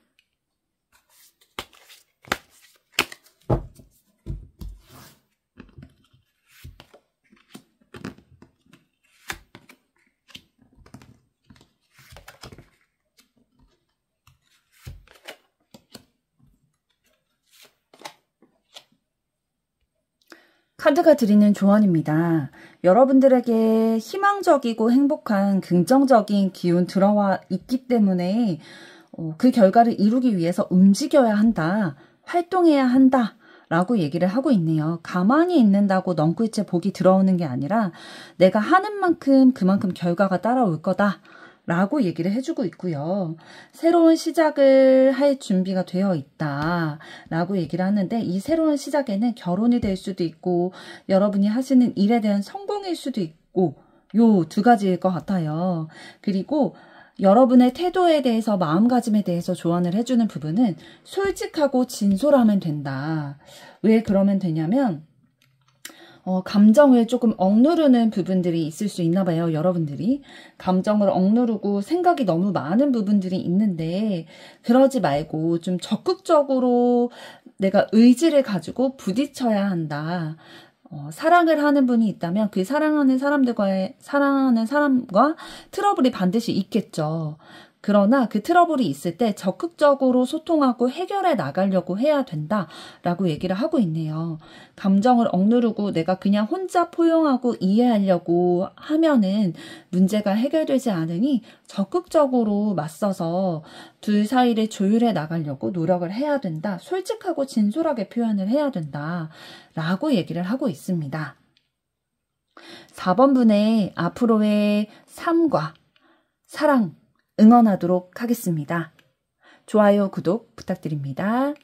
카드가 드리는 조언입니다. 여러분들에게 희망적이고 행복한 긍정적인 기운 들어와 있기 때문에 그 결과를 이루기 위해서 움직여야 한다, 활동해야 한다 라고 얘기를 하고 있네요. 가만히 있는다고 넝굴째 복이 들어오는 게 아니라 내가 하는 만큼 그만큼 결과가 따라올 거다 라고 얘기를 해주고 있고요. 새로운 시작을 할 준비가 되어 있다 라고 얘기를 하는데, 이 새로운 시작에는 결혼이 될 수도 있고 여러분이 하시는 일에 대한 성공일 수도 있고, 요 두 가지일 것 같아요. 그리고 여러분의 태도에 대해서, 마음가짐에 대해서 조언을 해주는 부분은 솔직하고 진솔하면 된다. 왜 그러면 되냐면 감정을 조금 억누르는 부분들이 있을 수 있나 봐요. 여러분들이 감정을 억누르고 생각이 너무 많은 부분들이 있는데, 그러지 말고 좀 적극적으로 내가 의지를 가지고 부딪혀야 한다. 사랑을 하는 분이 있다면 그 사랑하는 사람과 트러블이 반드시 있겠죠. 그러나 그 트러블이 있을 때 적극적으로 소통하고 해결해 나가려고 해야 된다라고 얘기를 하고 있네요. 감정을 억누르고 내가 그냥 혼자 포용하고 이해하려고 하면은 문제가 해결되지 않으니 적극적으로 맞서서 둘 사이를 조율해 나가려고 노력을 해야 된다. 솔직하고 진솔하게 표현을 해야 된다라고 얘기를 하고 있습니다. 4번 분의 앞으로의 삶과 사랑 응원하도록 하겠습니다. 좋아요, 구독 부탁드립니다.